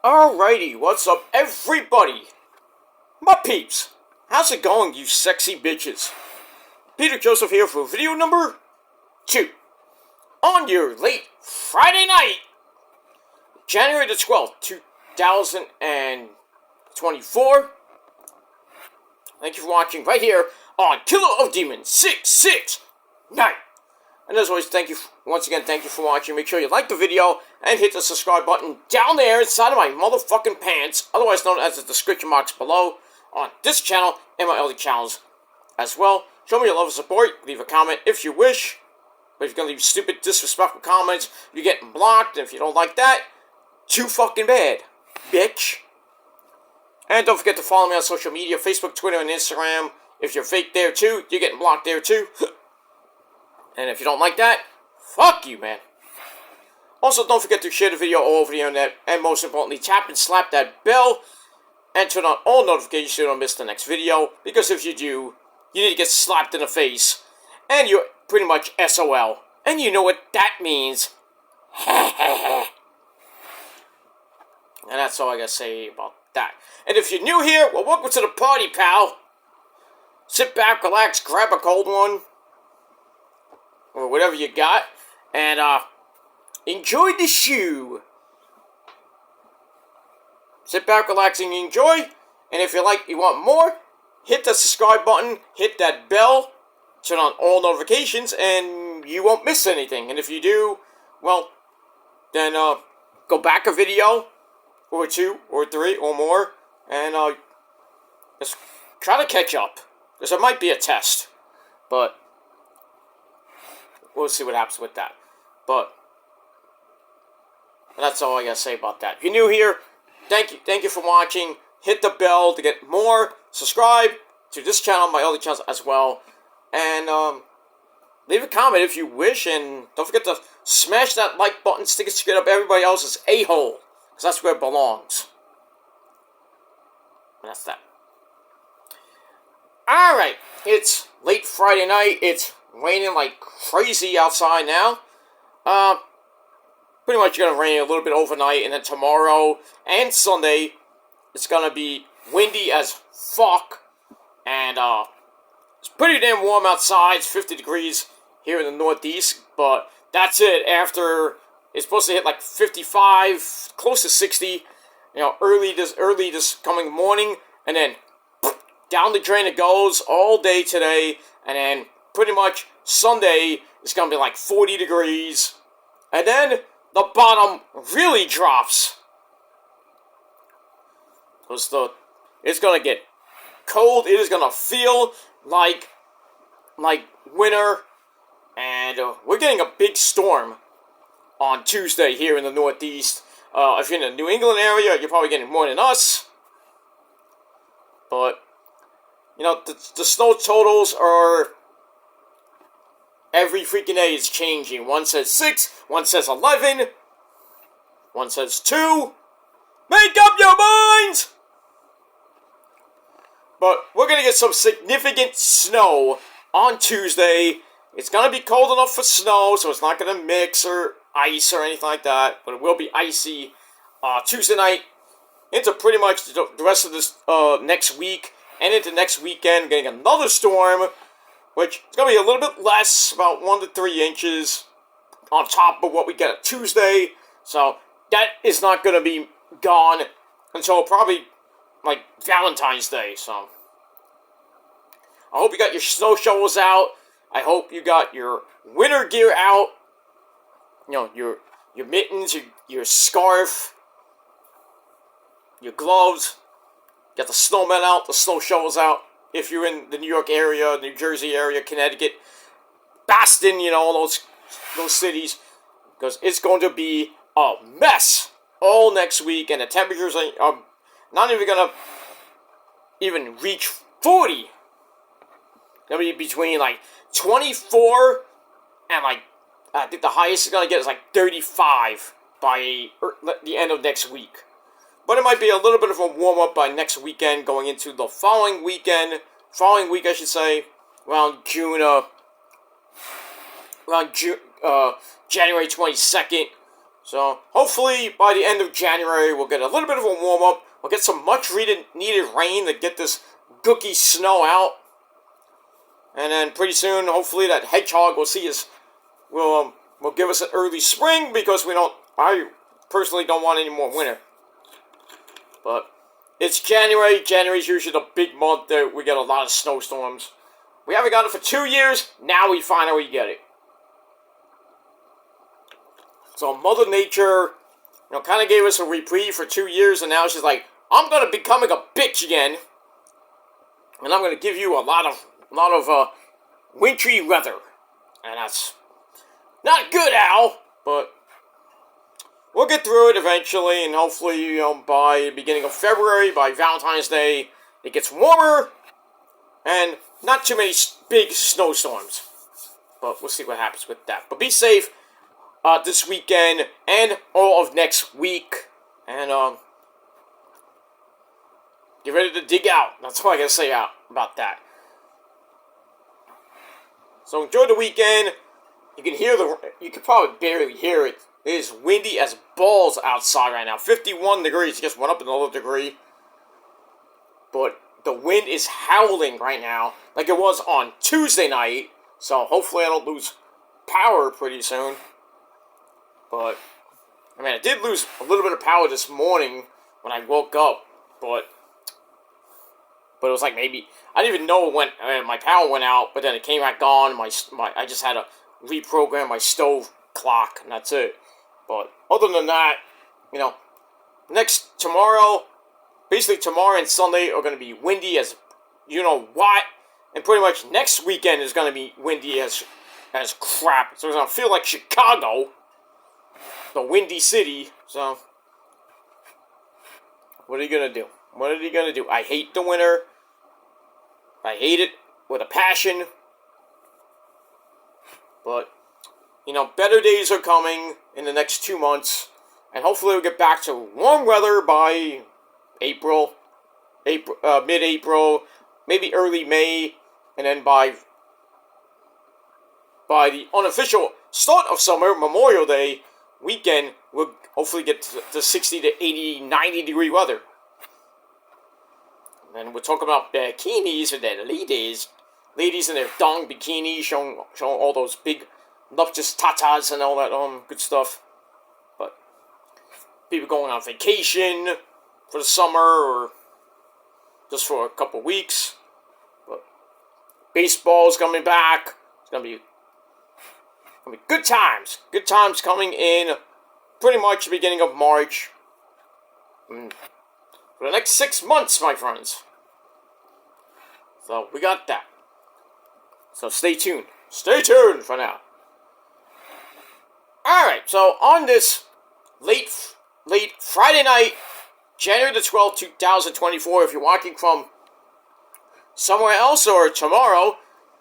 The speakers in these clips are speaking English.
Alrighty, what's up everybody? My peeps, how's it going you sexy bitches? Peter Joseph here for video number 2. On your late Friday night, January the 12th, 2024. Thank you for watching right here on Killer of Demons 669. And as always, thank you for watching. Make sure you like the video and hit the subscribe button down there inside of my motherfucking pants, otherwise known as the description box below, on this channel and my other channels as well. Show me your love and support. Leave a comment if you wish. But if you're gonna leave stupid, disrespectful comments, you're getting blocked. And if you don't like that, too fucking bad, bitch. And don't forget to follow me on social media, Facebook, Twitter, and Instagram. If you're fake there too, you're getting blocked there too. And if you don't like that, fuck you, man. Also, don't forget to share the video all over the internet. And most importantly, tap and slap that bell. And turn on all notifications so you don't miss the next video. Because if you do, you need to get slapped in the face. And you're pretty much SOL. And you know what that means. And that's all I gotta say about that. And if you're new here, well, welcome to the party, pal. Sit back, relax, grab a cold one. Or whatever you got. And, enjoy the shoe. Sit back, relax, and enjoy. And if you want more, hit the subscribe button, hit that bell, turn on all notifications, and you won't miss anything. And if you do, well, then, go back a video, or 2, or 3, or more, and, just try to catch up. Because it might be a test. But we'll see what happens with that. But that's all I gotta say about that. If you're new here, thank you for watching. Hit the bell to get more. Subscribe to this channel, my other channels as well. And leave a comment if you wish. And don't forget to smash that like button, stick it straight up everybody else's a-hole. Because that's where it belongs. And that's that. Alright, it's late Friday night. It's raining like crazy outside now. Pretty much gonna rain a little bit overnight, and then tomorrow and Sunday it's gonna be windy as fuck, and it's pretty damn warm outside. It's 50 degrees here in the Northeast, but that's it. After it's supposed to hit like 55, close to 60, you know, early this coming morning, and then down the drain it goes all day today, and then pretty much Sunday is gonna be like 40 degrees, and then the bottom really drops. Because it's gonna get cold. It is gonna feel like winter, and we're getting a big storm on Tuesday here in the Northeast. If you're in the New England area, you're probably getting more than us. But you know, the snow totals are every freaking day is changing. One says 6, one says 11, one says 2. Make up your minds! But we're going to get some significant snow on Tuesday. It's going to be cold enough for snow, so it's not going to mix or ice or anything like that. But it will be icy Tuesday night into pretty much the rest of this next week. And into next weekend, getting another storm, which is going to be a little bit less, about 1 to 3 inches on top of what we get on Tuesday. So that is not going to be gone until probably like Valentine's Day. So I hope you got your snow shovels out. I hope you got your winter gear out. You know, your mittens, your scarf, your gloves. Got the snowmen out, the snow shovels out. If you're in the New York area, New Jersey area, Connecticut, Boston, you know, all those cities, because it's going to be a mess all next week, and the temperatures are not even going to reach 40. Going to be between like 24 and like, I think the highest it's going to get is like 35 by the end of next week. But it might be a little bit of a warm-up by next weekend, going into the following week, I should say, around January 22nd So, hopefully, by the end of January, we'll get a little bit of a warm-up. We'll get some much-needed rain to get this gooky snow out. And then, pretty soon, hopefully, that hedgehog will see us, will give us an early spring, because I personally don't want any more winter. But, it's January. January's usually the big month that we get a lot of snowstorms. We haven't got it for 2 years, now we finally get it. So Mother Nature, kind of gave us a reprieve for 2 years, and now she's like, I'm going to be becoming a bitch again, and I'm going to give you a lot of wintry weather. And that's not good, Al, but we'll get through it eventually, and hopefully, by the beginning of February, by Valentine's Day, it gets warmer, and not too many big snowstorms. But we'll see what happens with that. But be safe this weekend and all of next week. And get ready to dig out. That's all I gotta say about that. So enjoy the weekend. You can probably barely hear it. It is windy as balls outside right now. 51 degrees. It just went up another degree. But the wind is howling right now, like it was on Tuesday night. So hopefully I don't lose power pretty soon. But, I did lose a little bit of power this morning when I woke up. But it was like maybe, I didn't even know when my power went out, but then it came back on. I just had to reprogram my stove clock, and that's it. But other than that, basically tomorrow and Sunday are going to be windy as what, and pretty much next weekend is going to be windy as crap. So it's going to feel like Chicago, the windy city. So what are you going to do? What are you going to do? I hate the winter. I hate it with a passion. But, better days are coming in the next 2 months. And hopefully we'll get back to warm weather by mid-April, maybe early May. And then by the unofficial start of summer, Memorial Day weekend, we'll hopefully get to 60 to 80, 90 degree weather. And we'll talk about bikinis for the ladies in their dong bikinis, showing all those big nuptious tatas and all that good stuff. But people going on vacation for the summer or just for a couple weeks. But baseball's coming back. It's gonna be good times. Good times coming in pretty much the beginning of March. For the next 6 months, my friends. So we got that. So stay tuned. Stay tuned for now. Alright, so on this late Friday night, January the 12th, 2024, if you're watching from somewhere else or tomorrow,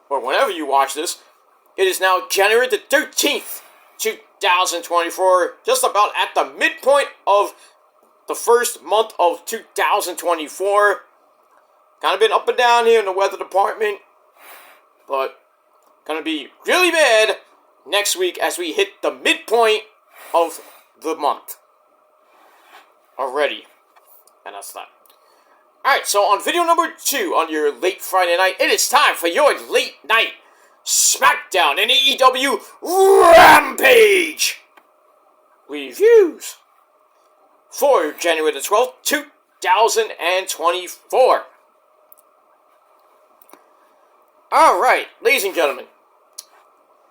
or whenever you watch this, it is now January the 13th, 2024, just about at the midpoint of the first month of 2024. Kind of been up and down here in the weather department, but gonna be really bad next week as we hit the midpoint of the month already. And that's that. Alright, so on video number 2 on your late Friday night, it is time for your late night Smackdown and AEW Rampage reviews for January the 12th, 2024. Alright, ladies and gentlemen.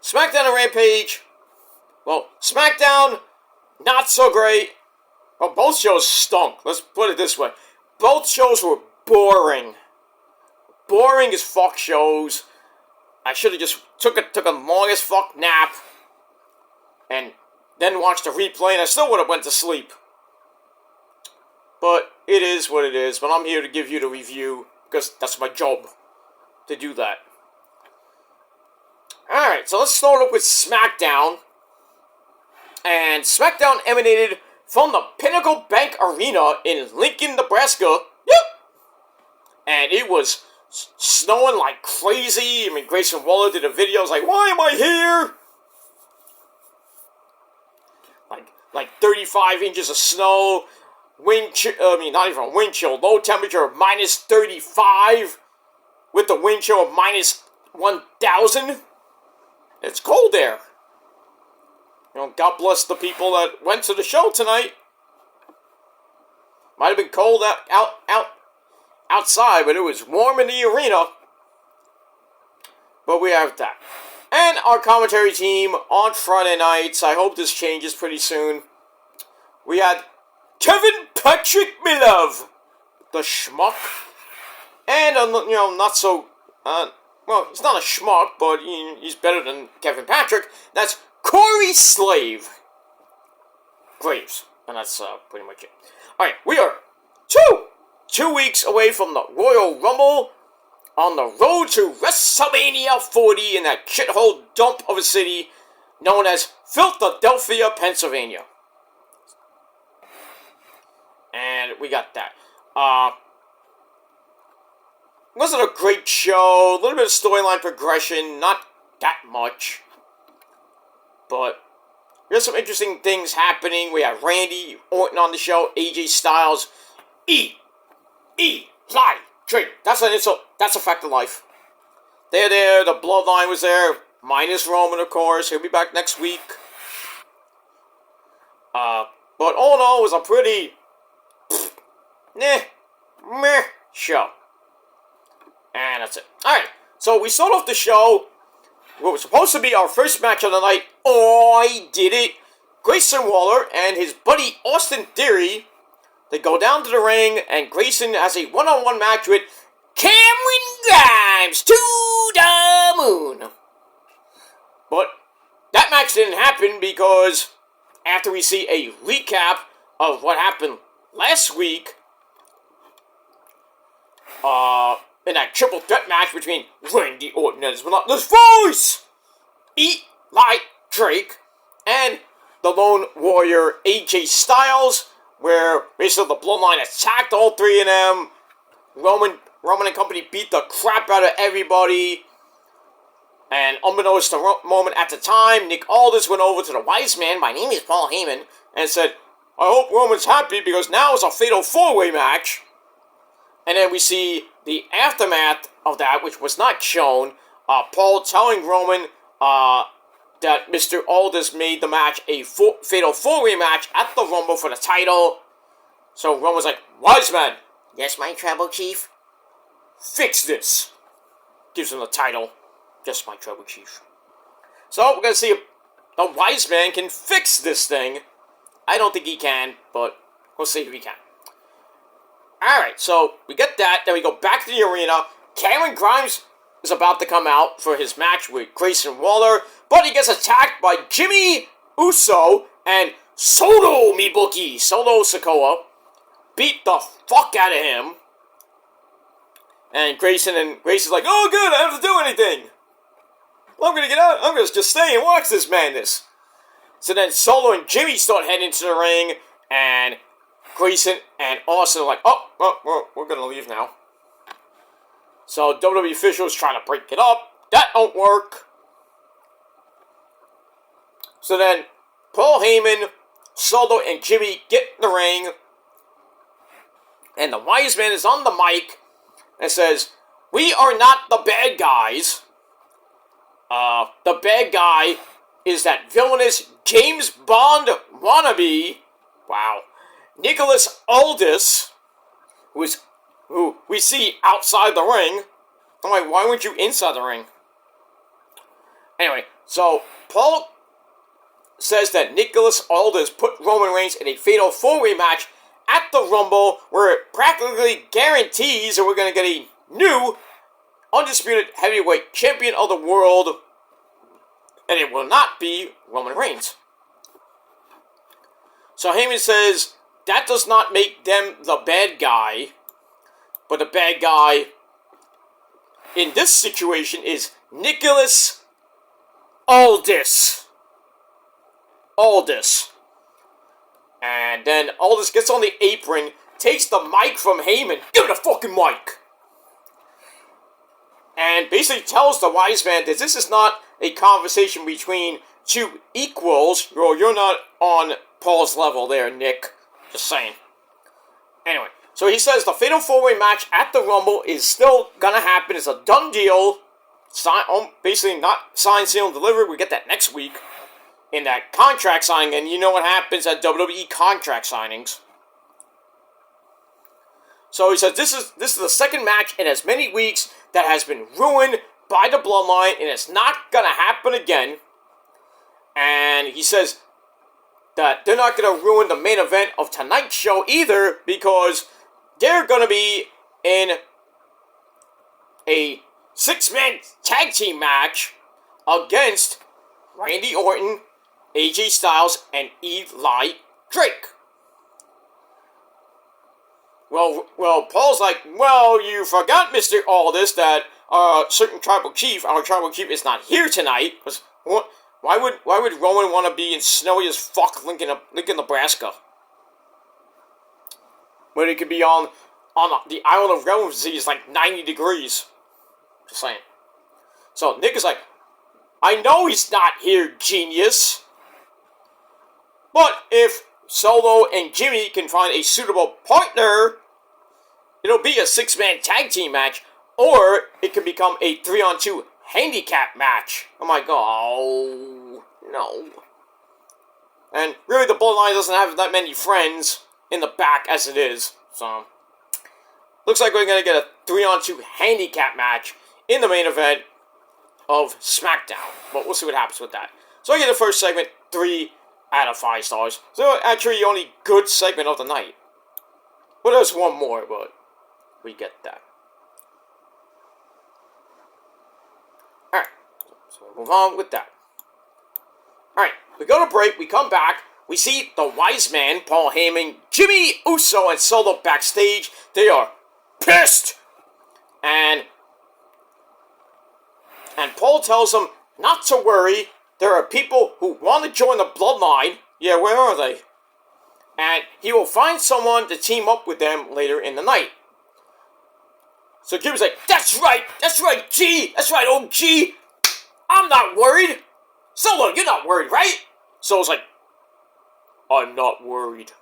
Smackdown and Rampage. Well, Smackdown, not so great. Well, both shows stunk. Let's put it this way. Both shows were boring. Boring as fuck shows. I should have just took a long as fuck nap. And then watched the replay, and I still would have went to sleep. But it is what it is. But I'm here to give you the review, because that's my job to do that. Alright, so let's start up with Smackdown. And Smackdown emanated from the Pinnacle Bank Arena in Lincoln, Nebraska. Yep! And it was snowing like crazy. I mean, Grayson Waller did a video. I was like, why am I here? like 35 inches of snow, not even wind chill, low temperature of minus 35, with the wind chill of minus 1,000. It's cold there. God bless the people that went to the show tonight. Might have been cold outside, but it was warm in the arena. But we have that. And our commentary team on Friday nights. I hope this changes pretty soon. We had Kevin Patrick Milov, the schmuck. And, not so, well, he's not a schmuck, but he's better than Kevin Patrick. That's Corey Graves. And that's pretty much it. Alright, we are two weeks away from the Royal Rumble, on the road to WrestleMania 40 in that shithole dump of a city known as Philadelphia, Pennsylvania. And we got that. Wasn't a great show. A little bit of storyline progression. Not that much. But there's some interesting things happening. We have Randy Orton on the show. AJ Styles. Fly. Trade. That's an insult. That's a fact of life. They're there. The Bloodline was there. Minus Roman, of course. He'll be back next week. But all in all, it was a pretty meh show. And that's it. Alright, so we start off the show. What was supposed to be our first match of the night. I did it. Grayson Waller and his buddy Austin Theory. They go down to the ring, and Grayson has a one-on-one match with Cameron Grimes to the moon. But that match didn't happen because after we see a recap of what happened last week, in that triple threat match between Randy Orton and his monotonous voice, Eli Drake, and the Lone Warrior AJ Styles, where basically the Bloodline attacked all three of them. Roman and company beat the crap out of everybody. And unbeknownst to Roman at the time, Nick Aldis went over to the wise man, my name is Paul Heyman, and said, I hope Roman's happy because now it's a fatal four-way match. And then we see the aftermath of that, which was not shown. Paul telling Roman that Mr. Aldis made the match a fatal four-way match at the Rumble for the title. So Roman's like, wise man, yes, my tribal chief, fix this. Gives him the title, yes, my tribal chief. So we're going to see if the wise man can fix this thing. I don't think he can, but we'll see if he can. Alright, so we get that, then we go back to the arena. Cameron Grimes is about to come out for his match with Grayson Waller, but he gets attacked by Jimmy Uso and Solo Mibuki, Solo Sikoa. Beat the fuck out of him. And Grayson's like, oh good, I don't have to do anything. Well, I'm gonna get out, I'm gonna just stay and watch this madness. So then Solo and Jimmy start heading to the ring, and Grayson and Austin are like, oh, we're gonna leave now. So WWE officials trying to break it up. That don't work. So then Paul Heyman, Solo, and Jimmy get in the ring. And the wise man is on the mic and says, we are not the bad guys. The bad guy is that villainous James Bond wannabe. Wow. Nicholas Aldis, who we see outside the ring. I'm like, why weren't you inside the ring? Anyway, so Paul says that Nicholas Aldis put Roman Reigns in a fatal four-way match at the Rumble, where it practically guarantees that we're going to get a new undisputed heavyweight champion of the world, and it will not be Roman Reigns. So Heyman says that does not make them the bad guy, but the bad guy in this situation is Nicholas Aldis. And then Aldis gets on the apron, takes the mic from Heyman, give me the fucking mic, and basically tells the wise man that this is not a conversation between to equals. Well, you're not on Paul's level there, Nick. Just saying. Anyway, so he says the Fatal 4-Way match at the Rumble is still gonna happen. It's a done deal. Basically not signed, sealed, and delivered. We get that next week in that contract signing. And you know what happens at WWE contract signings. So he says this is the second match in as many weeks that has been ruined by the Bloodline, and it's not gonna happen again. And he says that they're not gonna ruin the main event of tonight's show either, because they're gonna be in a 6-man tag team match against Randy Orton, AJ Styles, and Eli Drake. Well, Paul's like, well, you forgot, Mr. Aldis, that our tribal chief is not here tonight. Why would Roman want to be in snowy as fuck Lincoln, Nebraska? When he could be on the island of Relevancy is like 90 degrees. Just saying. So Nick is like, I know he's not here, genius. But if Solo and Jimmy can find a suitable partner, it'll be a 6-man tag team match, or it can become a 3-on-2 handicap match. Oh my god, oh, no. And really the Bloodline doesn't have that many friends in the back as it is, so looks like we're going to get a 3-on-2 handicap match in the main event of Smackdown. But we'll see what happens with that. So I get the first segment, 3 out of 5 stars. So actually the only good segment of the night. Well, there's one more, but we get that. Alright, so we'll move on with that. Alright, we go to break, we come back, we see the Wise Man, Paul Heyman, Jimmy Uso, and Solo backstage. They are pissed! And Paul tells them not to worry, there are people who want to join the Bloodline. Yeah, where are they? And he will find someone to team up with them later in the night. So Jimmy's like, that's right, G, that's right, old G, I'm not worried. Solo, you're not worried, right? Solo's like, I'm not worried.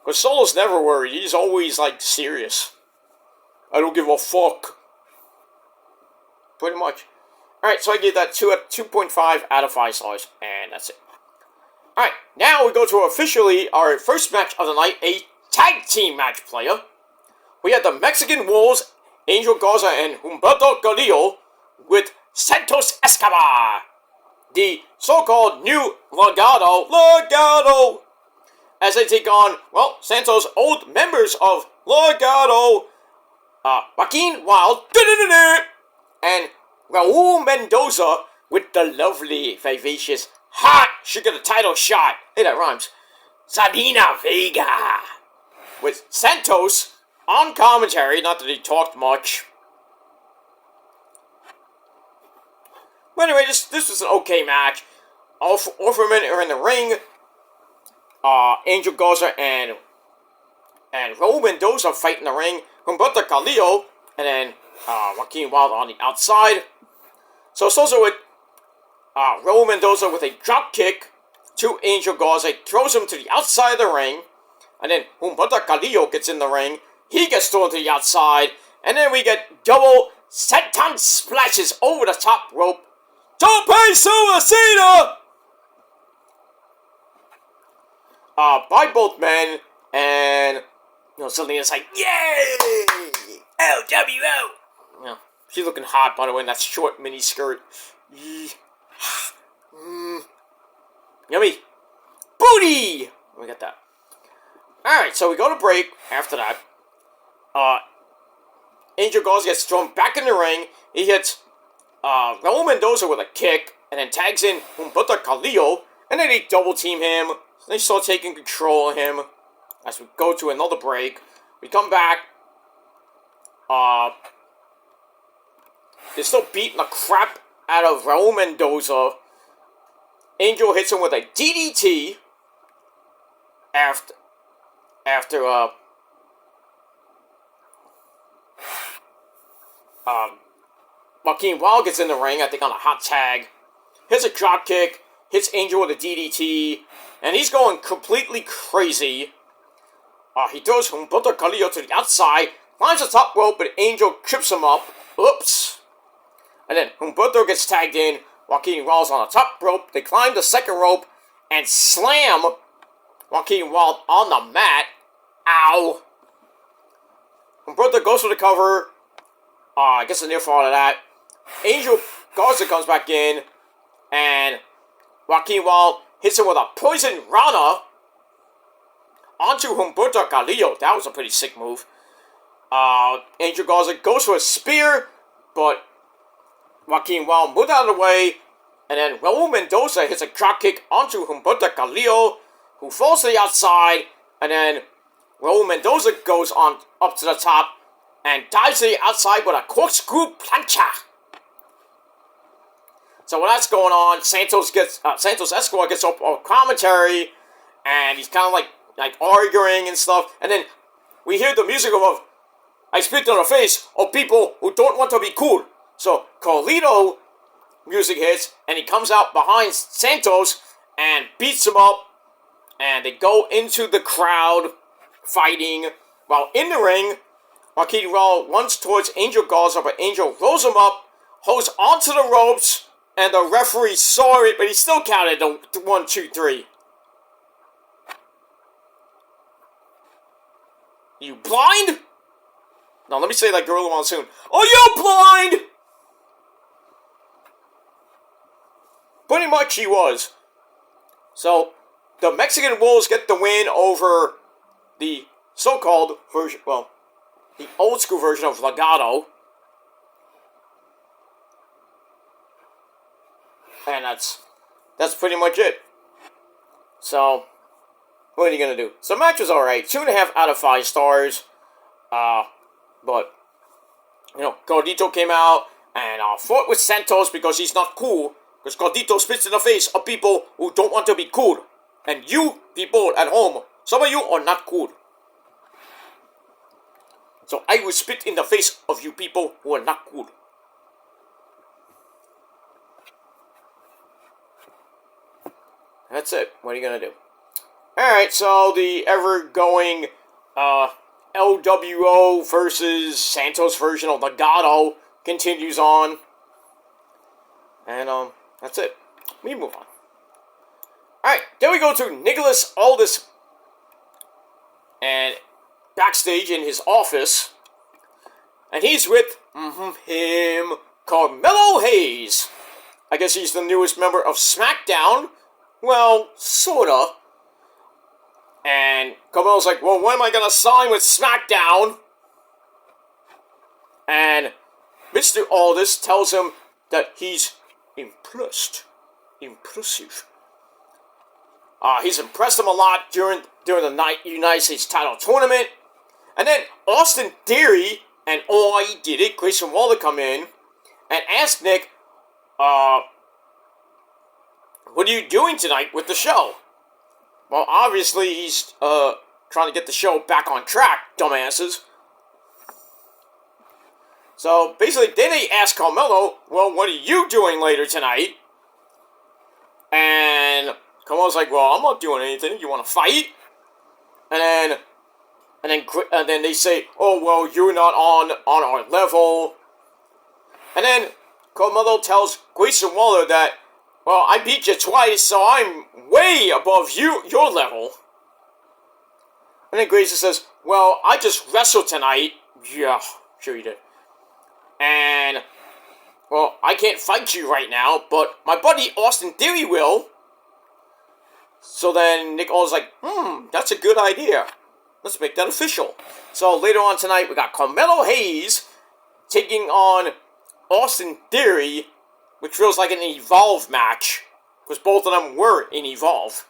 But Solo's never worried, he's always, like, serious. I don't give a fuck. Pretty much. Alright, so I gave that 2.5 out of 5 stars, and that's it. Alright, now we go to officially our first match of the night, a tag team match, player. We have the Mexican Wolves, Angel Garza and Humberto Carrillo, with Santos Escobar, the so-called new Legado, as they take on, well, Santos' old members of Legado, Joaquin Wilde, and Raul Mendoza, with the lovely, vivacious, hot, she got a title shot, hey, that rhymes, Zelina Vega, with Santos on commentary, not that he talked much. But anyway, this was an okay match. All four men are in the ring. Angel Garza and Raul Mendoza fight in the ring. Humberto Carrillo and then Joaquin Wilde on the outside. So it's also with Raul Mendoza with a drop kick to Angel Garza, throws him to the outside of the ring, and then Humberto Carrillo gets in the ring. He gets thrown to the outside, and then we get double senton splashes over the top rope. Tope Suicida! By both men, and Zelina's like, yay! LWO! Yeah, she's looking hot, by the way, in that short mini skirt. Yummy! Booty! We got that. Alright, so we go to break after that. Angel Garza gets thrown back in the ring. He hits Raul Mendoza with a kick, and then tags in Humberto Carrillo, and then they double team him. They start taking control of him. As we go to another break, we come back. They're still beating the crap out of Raul Mendoza. Angel hits him with a DDT after Joaquin Wild gets in the ring, I think on a hot tag, hits a drop kick, hits Angel with a DDT, and he's going completely crazy. He throws Humberto Carrillo to the outside, climbs the top rope, but Angel trips him up. Oops. And then Humberto gets tagged in, Joaquin Wild's on the top rope, they climb the second rope, and slam Joaquin Wild on the mat. Ow. Humberto goes for the cover. I guess a near fall out of that. Angel Garza comes back in, and Joaquin Wild hits him with a poison rana onto Humberto Carrillo. That was a pretty sick move. Angel Garza goes for a spear, but Joaquin Wild moved out of the way, and then Raul Mendoza hits a drop kick onto Humberto Carrillo, who falls to the outside, and then Raul Mendoza goes on up to the top and dives to the outside with a corkscrew plancha. So when that's going on, Santos Escobar gets up on commentary, and he's kind of like arguing and stuff. And then we hear the music of "I spit on the face of people who don't want to be cool." So Carlito music hits, and he comes out behind Santos and beats him up, and they go into the crowd fighting. While in the ring, Joaquin Wild runs towards Angel Garza, but Angel rolls him up, holds onto the ropes, and the referee saw it, but he still counted the 1, 2, 3. You blind? No, let me say like Gorilla Monsoon. Are you blind? Pretty much he was. So, the Mexican Wolves get the win over the so-called version, well, the old school version of Legado. And that's pretty much it. So, what are you gonna do? So the match was alright. 2.5 out of 5 stars. But, Gordito came out and fought with Santos because he's not cool. Because Gordito spits in the face of people who don't want to be cool. And you people at home, some of you are not cool. So I will spit in the face of you people who are not cool. That's it. What are you going to do? Alright, so the ever-going LWO versus Santos version of Legado continues on. And that's it. We move on. Alright, then we go to Nicholas Aldis. And backstage in his office. And he's with him, Carmelo Hayes. I guess he's the newest member of Smackdown. Well, sorta. And Carmelo's like, well, when am I gonna sign with Smackdown? And Mr. Aldis tells him that he's impressive. He's impressed him a lot during the United States title tournament. And then Austin Theory and I Did It, Grayson Waller come in and ask Nick, what are you doing tonight with the show? Well, obviously he's trying to get the show back on track, dumbasses. So basically, then they ask Carmelo, well, what are you doing later tonight? And Carmelo's like, well, I'm not doing anything. You want to fight? And then they say, oh, well, you're not on our level. And then Carmelo tells Grayson Waller that, well, I beat you twice, so I'm way above your level. And then Grayson says, well, I just wrestled tonight. Yeah, sure you did. And, well, I can't fight you right now, but my buddy Austin Theory will. So then Nick Aldis like, that's a good idea. Let's make that official. So later on tonight, we got Carmelo Hayes taking on Austin Theory, which feels like an Evolve match, because both of them were in Evolve.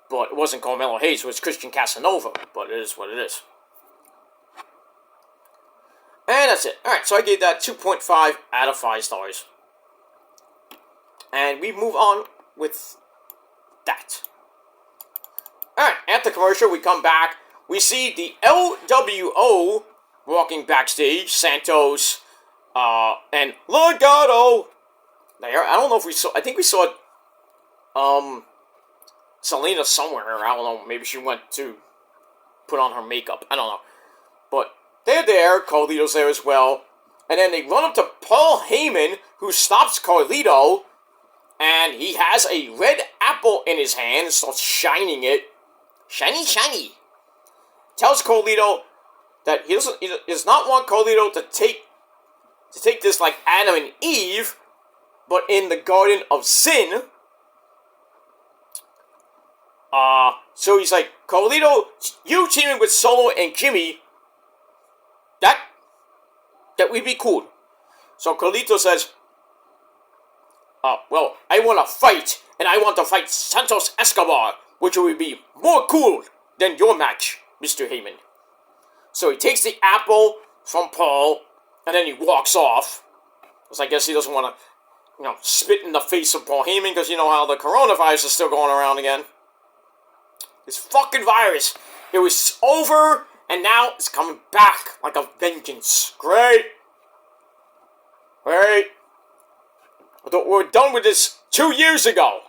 But it wasn't Carmelo Hayes, it was Christian Casanova, but it is what it is. And that's it. Alright, so I gave that 2.5 out of 5 stars. And we move on with that. Alright, after commercial, we come back. We see the LWO walking backstage. Santos, And Legato there. I don't know if we saw. I think we saw Selena somewhere. I don't know. Maybe she went to put on her makeup. I don't know. But they're there. Carlito's there as well. And then they run up to Paul Heyman, who stops Carlito. And he has a red apple in his hand and starts shining it. Shiny, shiny. Tells Carlito that he does not want Carlito to take this like Adam and Eve, but in the Garden of Sin. So he's like, Carlito, you teaming with Solo and Jimmy, that would be cool. So Carlito says, well, I want to fight, and I want to fight Santos Escobar, which would be more cool than your match, Mr. Heyman. So he takes the apple from Paul, and then he walks off. Because I guess he doesn't want to, spit in the face of Paul Heyman, because you know how the coronavirus is still going around again. This fucking virus. It was over, and now it's coming back like a vengeance. Great. Great. We're done with this 2 years ago.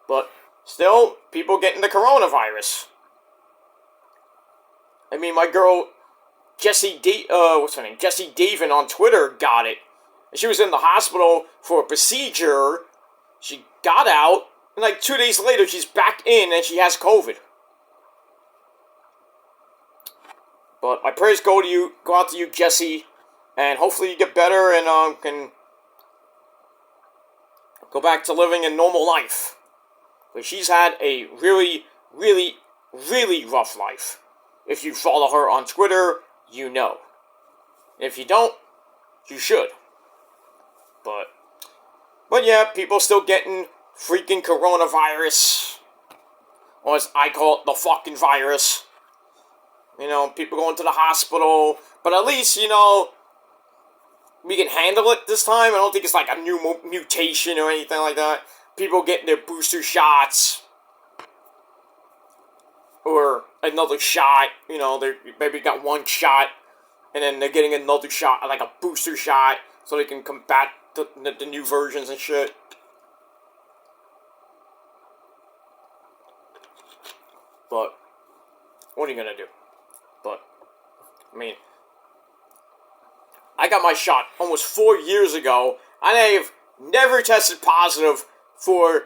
But still, people getting the coronavirus. I mean, my girl, Jessie Davin on Twitter got it. She was in the hospital for a procedure. She got out, and like 2 days later, she's back in, and she has COVID. But my prayers go out to you, Jessie, and hopefully you get better and can go back to living a normal life. But she's had a really, really, really rough life. If you follow her on Twitter, you know. If you don't, you should. But yeah, people still getting freaking coronavirus. Or as I call it, the fucking virus. People going to the hospital. But at least, we can handle it this time. I don't think it's like a new mutation or anything like that. People getting their booster shots. Or another shot. They maybe got one shot. And then they're getting another shot, like a booster shot. So they can combat the new versions and shit. But what are you gonna do? But I mean, I got my shot almost 4 years ago, and I have never tested positive for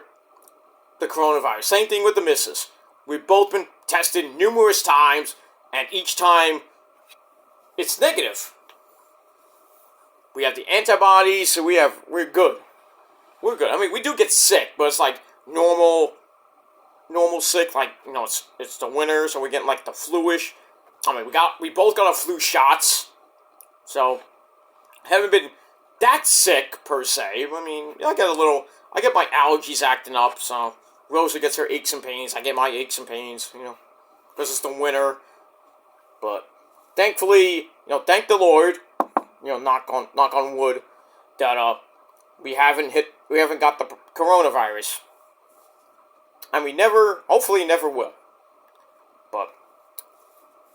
the coronavirus. Same thing with the missus. We've both been tested numerous times, and each time it's negative. We have the antibodies, so we're good. We're good. I mean, we do get sick, but it's like normal sick. Like it's the winter, so we're getting like the flu-ish. I mean, we both got our flu shots, so haven't been that sick per se. I mean, I get my allergies acting up. So Rosa gets her aches and pains. I get my aches and pains. Because it's the winter. But thankfully, thank the Lord. Knock on wood, that we haven't got the coronavirus, and we hopefully never will. But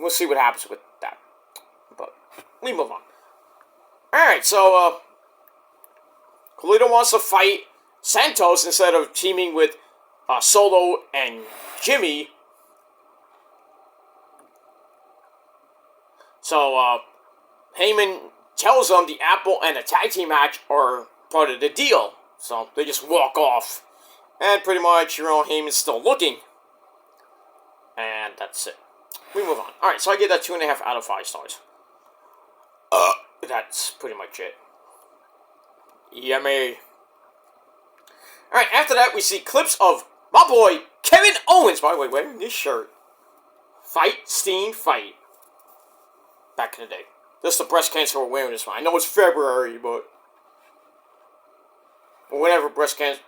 we'll see what happens with that. But we move on. All right, so Carlito wants to fight Santos instead of teaming with Solo and Jimmy. So Heyman tells them the Apple and the tag team match are part of the deal. So they just walk off. And pretty much, Heyman's still looking. And that's it. We move on. Alright, so I give that 2.5 out of 5 stars. That's pretty much it. Yummy. Alright, after that, we see clips of my boy, Kevin Owens. By the way, wearing this shirt. Fight, Steen, fight. Back in the day. Just the breast cancer awareness one. I know it's February, but whenever breast cancer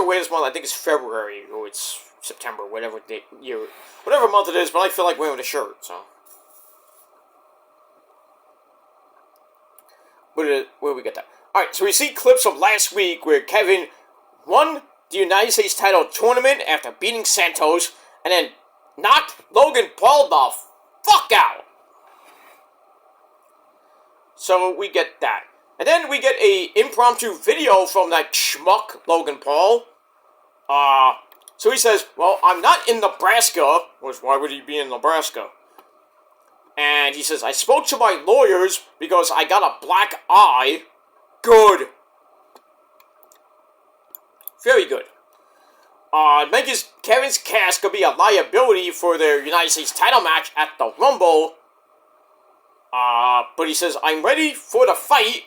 awareness month, I think it's February or it's September, whatever month it is. But I feel like wearing the shirt, so. Where we get that? All right, so we see clips of last week where Kevin won the United States title tournament after beating Santos, and then knocked Logan Paul the fuck out. So we get that. And then we get a impromptu video from that schmuck, Logan Paul. So he says, well, I'm not in Nebraska. Which, why would he be in Nebraska? And he says, I spoke to my lawyers because I got a black eye. Good. Very good. Kevin's cast could be a liability for their United States title match at the Rumble. But he says, I'm ready for the fight.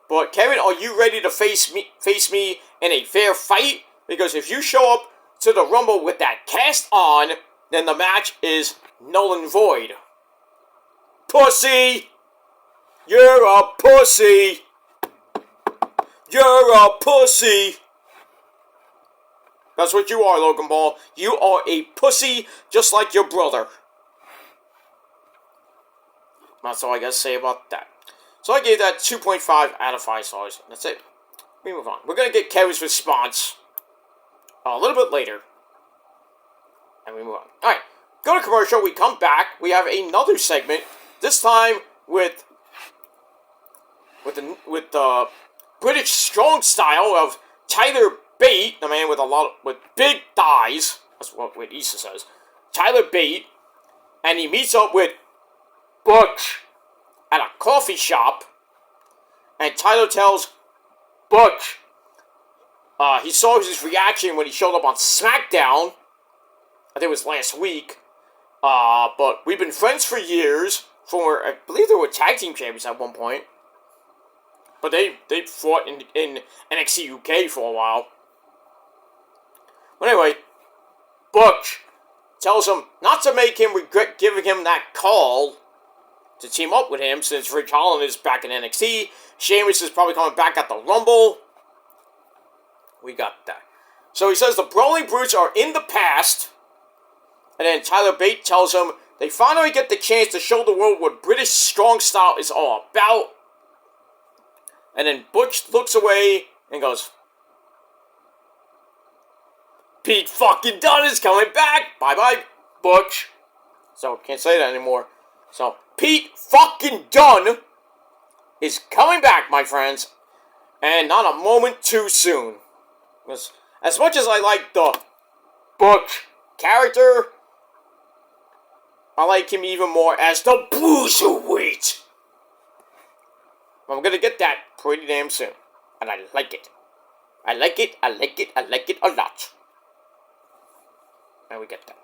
But Kevin, are you ready to face me in a fair fight? Because if you show up to the Rumble with that cast on, then the match is null and void. Pussy! You're a pussy! You're a pussy! That's what you are, Logan Paul. You are a pussy just like your brother. That's all I gotta say about that. So I gave that 2.5 out of 5 stars. That's it. We move on. We're gonna get Kevin's response a little bit later. And we move on. Alright. Go to commercial. We come back. We have another segment. This time with the British strong style of Tyler Bate, the man with big thighs. That's what Issa says. Tyler Bate, and he meets up with Butch at a coffee shop, and Tyler tells Butch he saw his reaction when he showed up on Smackdown. I think it was last week. But we've been friends for years. I believe they were tag team champions at one point. But they fought in NXT UK for a while. But anyway, Butch tells him not to make him regret giving him that call to team up with him, since Ridge Holland is back in NXT. Sheamus is probably coming back at the Rumble. We got that. So he says the Brawling Brutes are in the past. And then Tyler Bate tells him they finally get the chance to show the world what British strong style is all about. And then Butch looks away and goes, Pete fucking Dunne is coming back. Bye-bye, Butch. So, can't say that anymore. So, Pete fucking Dunne is coming back, my friends. And not a moment too soon. As much as I like the Butch character, I like him even more as the Bruiserweight. I'm gonna get that pretty damn soon. And I like it. I like it, I like it, I like it a lot. And we get that.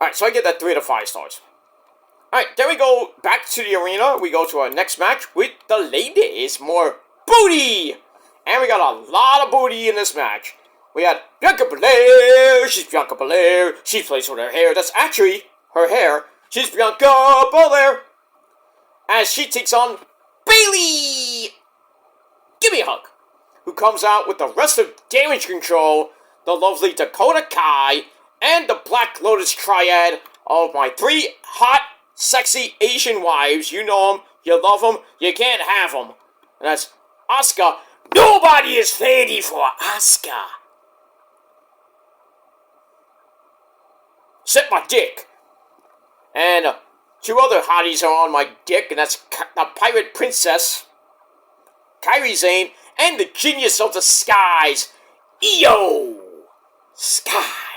Alright, so I get that 3 out of 5 stars. Alright, then we go back to the arena. We go to our next match with the ladies. More booty! And we got a lot of booty in this match. We had Bianca Belair. She's Bianca Belair. She plays with her hair. That's actually her hair. She's Bianca Belair. As she takes on Bayley. Give me a hug. Who comes out with the rest of Damage Control, the lovely Dakota Kai, and the Black Lotus Triad of my 3 hot, sexy Asian wives. You know them, you love them, you can't have them. And that's Asuka. Nobody is ready for Asuka. Set my dick. And 2 other hotties are on my dick, and that's the Pirate Princess, Kairi Sane, and the Genius of the Skies, Io Sky.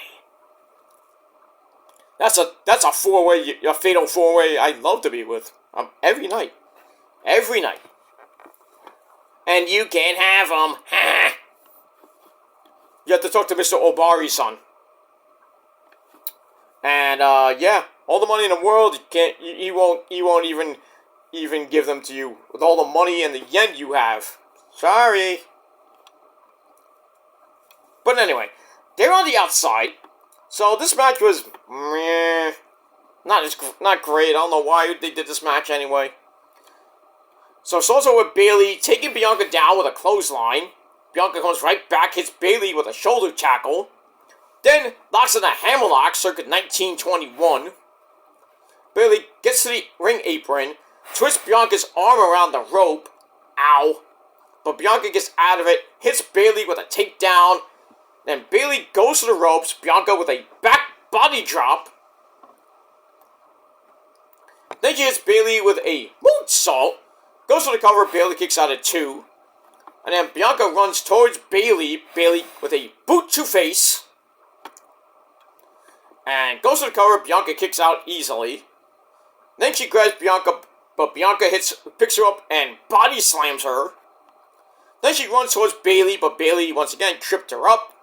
That's a 4-way, a fatal 4-way I'd love to be with. Every night. Every night. And you can't have them. You have to talk to Mr. Obari's son. And, yeah. All the money in the world, you can't. He won't even give them to you with all the money and the yen you have. Sorry. But anyway, they're on the outside. So this match was not great. I don't know why they did this match anyway. So it's also with Bayley taking Bianca down with a clothesline. Bianca comes right back, hits Bayley with a shoulder tackle. Then locks in a hammerlock circa 1921. Bayley gets to the ring apron, twists Bianca's arm around the rope. Ow. But Bianca gets out of it, hits Bayley with a takedown. Then Bayley goes to the ropes, Bianca with a back body drop. Then she hits Bayley with a moonsault. Goes for the cover. Bayley kicks out at 2. And then Bianca runs towards Bayley. Bayley with a boot to face. And goes for the cover. Bianca kicks out easily. Then she grabs Bianca, but Bianca picks her up and body slams her. Then she runs towards Bayley, but Bayley once again tripped her up.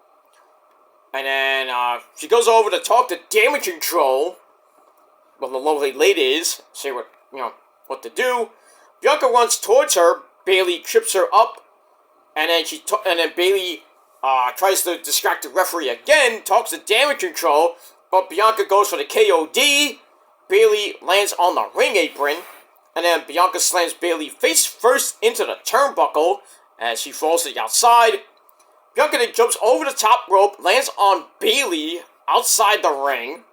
And then she goes over to talk to Damage Control. Well, the lovely ladies say what to do. Bianca runs towards her. Bayley trips her up, and then Bayley tries to distract the referee again. Talks to Damage Control, but Bianca goes for the KOD. Bayley lands on the ring apron, and then Bianca slams Bayley face first into the turnbuckle as she falls to the outside. Bianca then jumps over the top rope, lands on Bayley outside the ring.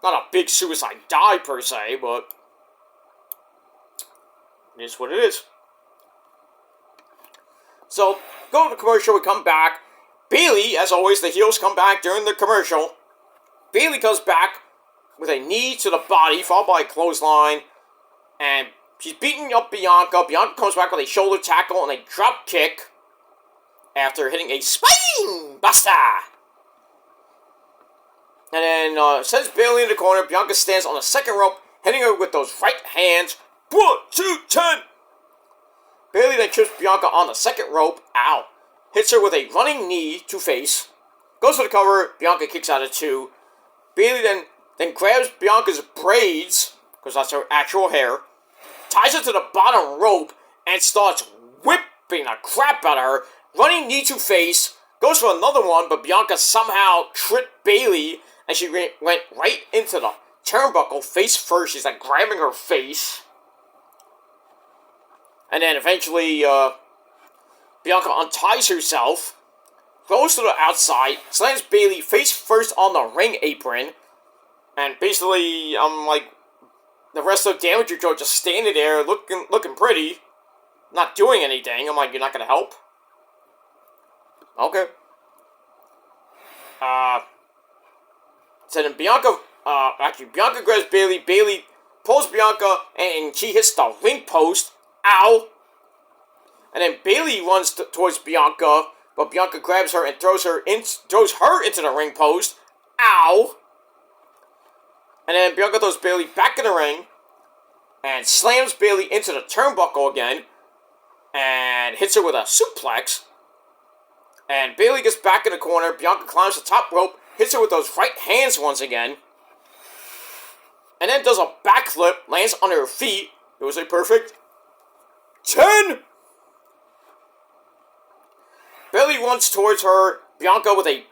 Not a big suicide dive per se, but it is what it is. So, go to the commercial, we come back. Bayley, as always, the heels come back during the commercial. Bayley comes back with a knee to the body, followed by a clothesline. And she's beating up Bianca. Bianca comes back with a shoulder tackle and a drop kick after hitting a spine buster. And then sends Bayley in the corner. Bianca stands on the second rope, hitting her with those right hands. 1, 2, 10. Bayley then trips Bianca on the second rope. Ow. Hits her with a running knee to face. Goes for the cover. Bianca kicks out at 2. Bayley then grabs Bianca's braids, because that's her actual hair, ties her to the bottom rope, and starts whipping the crap out of her. Running knee to face. Goes for another one, but Bianca somehow tripped Bayley, and she went right into the turnbuckle face first. She's like grabbing her face. And then eventually, Bianca unties herself, goes to the outside, slams Bayley face first on the ring apron, and basically, the rest of Damage Control just standing there looking pretty, not doing anything. I'm like, you're not gonna help? Okay. So then Bianca grabs Bayley. Bayley pulls Bianca, and she hits the ring post. Ow! And then Bayley runs towards Bianca, but Bianca grabs her and throws her into the ring post. Ow! And then Bianca throws Bayley back in the ring and slams Bayley into the turnbuckle again and hits her with a suplex. And Bayley gets back in the corner. Bianca climbs the top rope, hits her with those right hands once again, and then does a backflip, lands on her feet. It was a perfect 10! Bayley runs towards her. Bianca with a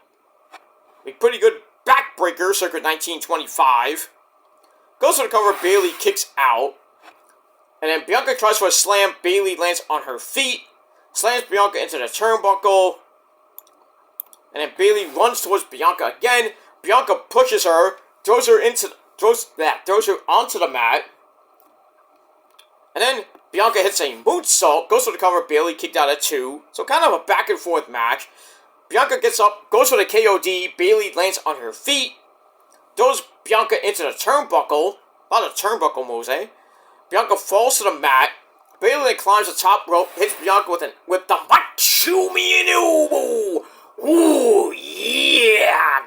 pretty good backbreaker, circa 1925. Goes for the cover. Bayley kicks out. And then Bianca tries for a slam. Bayley lands on her feet. Slams Bianca into the turnbuckle. And then Bayley runs towards Bianca again. Bianca pushes her. Throws her onto the mat. And then Bianca hits a moonsault, goes for the cover. Bayley kicked out at 2. So kind of a back and forth match. Bianca gets up, goes for the KOD. Bayley lands on her feet. Throws Bianca into the turnbuckle. A lot of turnbuckle moves, eh? Bianca falls to the mat. Bayley then climbs the top rope, hits Bianca with the Machumian elbow. Ooh, yeah!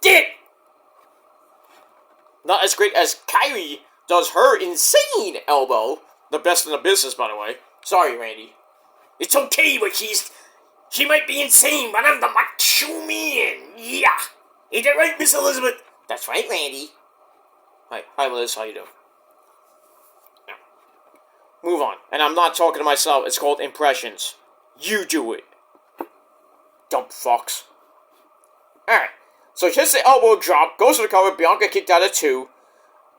Dick! Not as great as Kyrie does her insane elbow. The best in the business, by the way. Sorry, Randy. It's okay, but she might be insane, but I'm the Macho Man. Yeah. Ain't that right, Miss Elizabeth? That's right, Randy. Hi, Liz. How you doing? Yeah. Move on. And I'm not talking to myself. It's called impressions. You do it. Dumb fucks. Alright. So she hits the elbow drop, goes for the cover. Bianca kicked out at 2.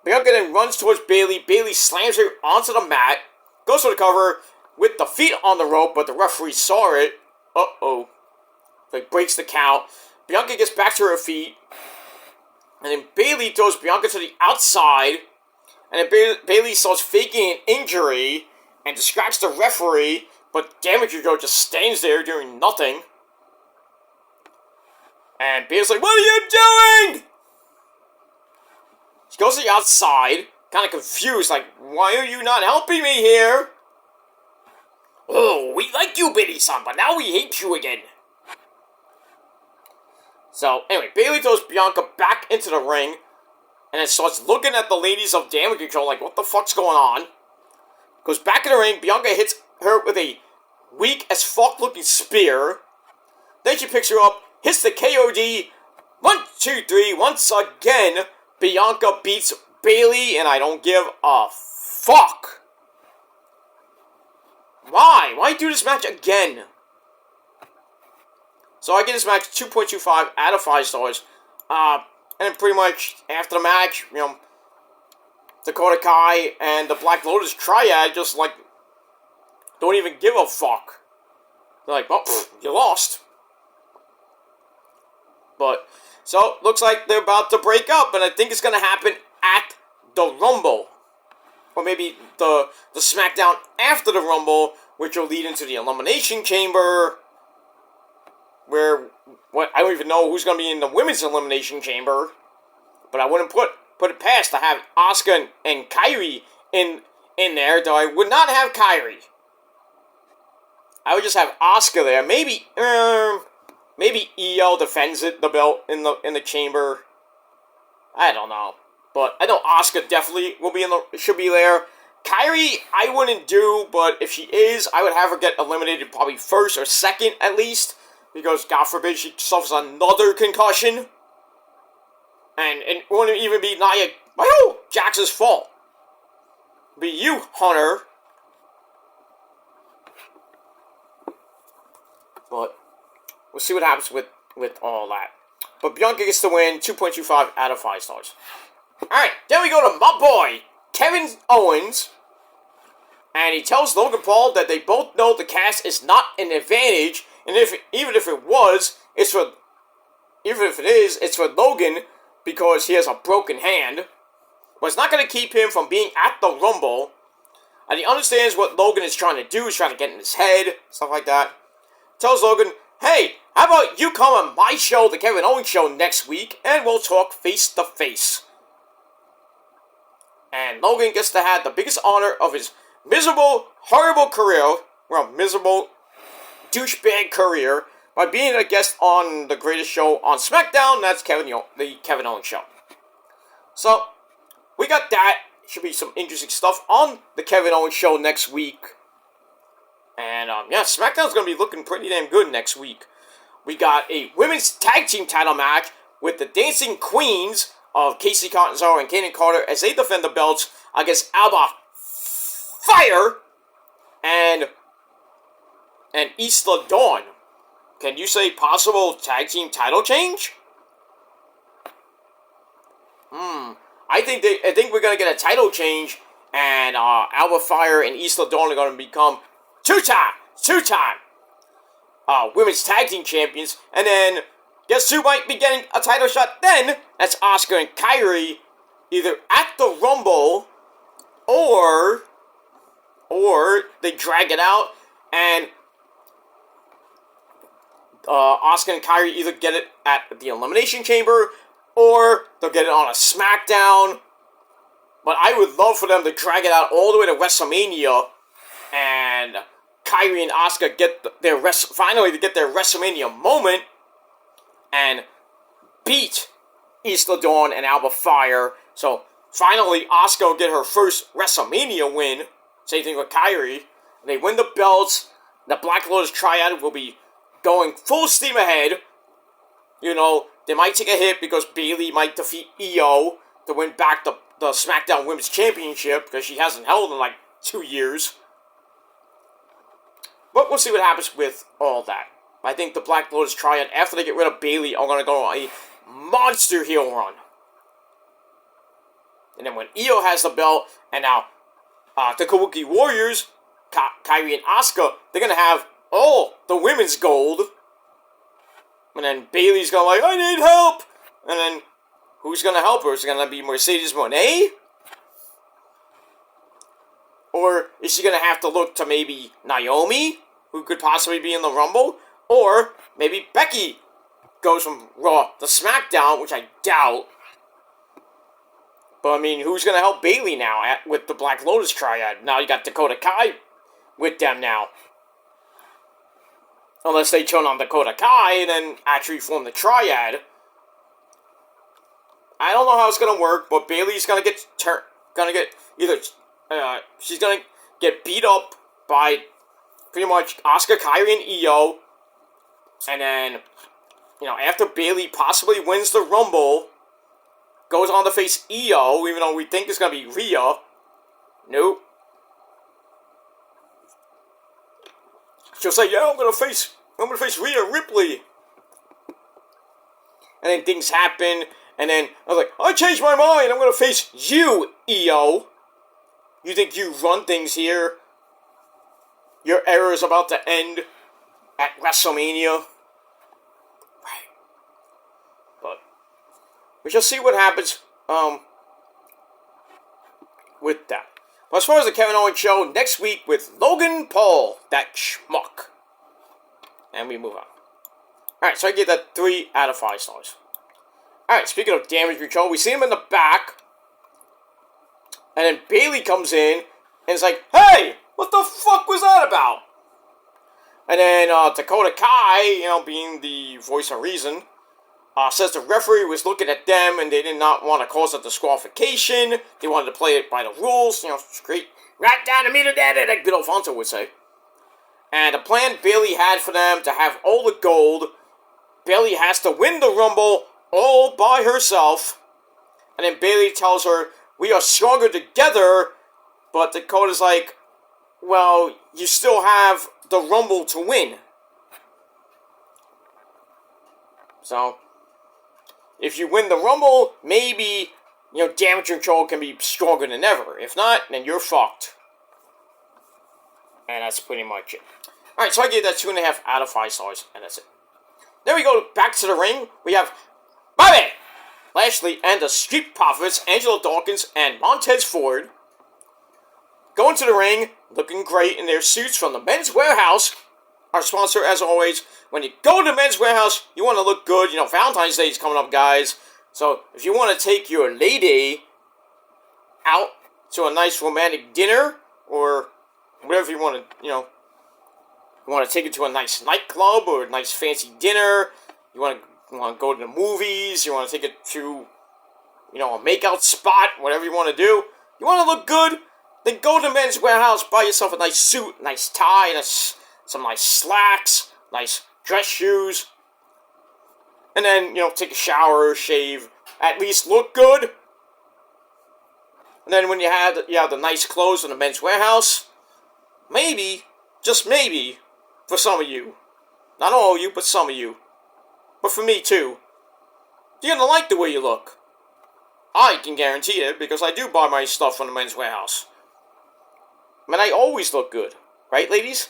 Bianca then runs towards Bayley. Bayley slams her onto the mat. Goes for the cover with the feet on the rope, but the referee saw it. Uh-oh. Like, breaks the count. Bianca gets back to her feet. And then Bayley throws Bianca to the outside. And then Bayley starts faking an injury and distracts the referee. But Damage Control just stands there doing nothing. And Bayley's like, what are you doing? She goes to the outside. kind of confused, like, why are you not helping me here? Oh, we like you, Billy-san, but now we hate you again. So, anyway, Bayley throws Bianca back into the ring, and then starts looking at the ladies of Damage Control like, what the fuck's going on? Goes back in the ring, Bianca hits her with a weak as fuck looking spear. Then she picks her up, hits the KOD. 1, 2, 3, once again, Bianca beats Bayley, and I don't give a fuck. Why? Why do this match again? So I give this match 2.25 out of 5 stars. And pretty much after the match, you know, Dakota Kai and the Black Lotus Triad just like don't even give a fuck. They're like, well, you lost. But so looks like they're about to break up, and I think it's gonna happen at the Rumble, or maybe the Smackdown after the Rumble, which will lead into the Elimination Chamber. Where I don't even know who's going to be in the Women's Elimination Chamber, but I wouldn't put it past to have Asuka and Kairi in there, though I would not have Kairi. I would just have Asuka there. Maybe Io defends the belt in the chamber. I don't know, but I know Asuka definitely should be there. Kairi, I wouldn't do, but if she is, I would have her get eliminated probably first or second at least. Because, God forbid, she suffers another concussion. And it wouldn't even be Nia Jax's fault. It'd be you, Hunter. But, we'll see what happens with all that. But Bianca gets the win, 2.25 out of 5 stars. Alright, then we go to my boy, Kevin Owens. And he tells Logan Paul that they both know the cast is not an advantage. And even if it is, it's for Logan because he has a broken hand. But it's not going to keep him from being at the Rumble. And he understands what Logan is trying to do. He's trying to get in his head, stuff like that. Tells Logan, hey, how about you come on my show, the Kevin Owens Show, next week, and we'll talk face to face. And Logan gets to have the biggest honor of his miserable, horrible career. Well, miserable douchebag career by being a guest on the greatest show on Smackdown. That's the Kevin Owens Show. So, we got that. Should be some interesting stuff on the Kevin Owens Show next week. And, yeah, SmackDown's going to be looking pretty damn good next week. We got a women's tag team title match with the Dancing Queens of Casey Catanzaro and Kaden Carter as they defend the belts against Alba Fire and Isla Dawn. Can you say possible tag team title change? I think we're gonna get a title change, and Alba Fire and Isla Dawn are gonna become two-time women's tag team champions. And then guess who might be getting a title shot then? That's Asuka and Kairi, either at the Rumble or they drag it out and Asuka and Kairi either get it at the Elimination Chamber or they'll get it on a Smackdown. But I would love for them to drag it out all the way to WrestleMania and Kairi and Asuka finally get their WrestleMania moment and beat Isla Dawn and Alba Fire. So finally Asuka will get her first WrestleMania win. Same thing with Kairi. They win the belts. The Black Lotus Triad will be going full steam ahead. You know, they might take a hit because Bayley might defeat Io to win back the SmackDown Women's Championship because she hasn't held in like 2 years. But we'll see what happens with all that. I think the Black Lotus Triad, after they get rid of Bayley, are going to go on a monster heel run. And then when Io has the belt, and now the Kabuki Warriors, Kairi and Asuka, they're going to have all the women's gold. And then Bayley's going to I need help. And then who's going to help her? Is it going to be Mercedes Moné? Or is she going to have to look to maybe Naomi, who could possibly be in the Rumble? Or maybe Becky goes from Raw to SmackDown, which I doubt. But, I mean, who's going to help Bayley now with the Black Lotus Triad? Now you got Dakota Kai with them now. Unless they turn on Dakota Kai and then actually form the Triad. I don't know how it's going to work, but Bayley's going to get she's going to get beat up by pretty much Asuka, Kairi, and Io. And then, after Bayley possibly wins the Rumble, goes on to face Io, even though we think it's going to be Rhea. Nope. She'll say, yeah, I'm gonna face Rhea Ripley. And then things happen, and then I was like, I changed my mind, I'm gonna face you, Io. You think you run things here? Your era is about to end at WrestleMania. Right. But we shall see what happens with that. But as far as the Kevin Owens show, next week with Logan Paul, that schmuck. And we move on. Alright, so I give that 3 out of 5 stars. Alright, speaking of damage control, we see him in the back. And then Bayley comes in and is like, hey, what the fuck was that about? And then Dakota Kai, being the voice of reason, says the referee was looking at them and they did not want to cause a disqualification. They wanted to play it by the rules. Straight right down the middle there, like good Alfonso would say. And the plan Bayley had for them to have all the gold. Bayley has to win the Rumble all by herself. And then Bayley tells her, we are stronger together. But Dakota's like, well, you still have the Rumble to win. So, if you win the Rumble, maybe, damage control can be stronger than ever. If not, then you're fucked. And that's pretty much it. Alright, so I gave that 2.5 out of 5 stars, and that's it. Then we go back to the ring. We have Bobby Lashley and the Street Profits, Angelo Dawkins and Montez Ford, going to the ring, looking great in their suits from the Men's Warehouse. Our sponsor, as always, when you go to Men's Warehouse, you want to look good. Valentine's Day is coming up, guys. So, if you want to take your lady out to a nice romantic dinner, or whatever you want to, you want to take it to a nice nightclub, or a nice fancy dinner, you want to go to the movies, you want to take it to, a makeout spot, whatever you want to do, you want to look good, then go to Men's Warehouse, buy yourself a nice suit, nice tie, and some nice slacks, nice dress shoes, and then, take a shower, shave, at least look good. And then when you have the nice clothes in the Men's Warehouse, maybe, just maybe, for some of you, not all of you, but some of you, but for me too, you're gonna like the way you look. I can guarantee it, because I do buy my stuff from the Men's Warehouse. And I always look good, right, ladies?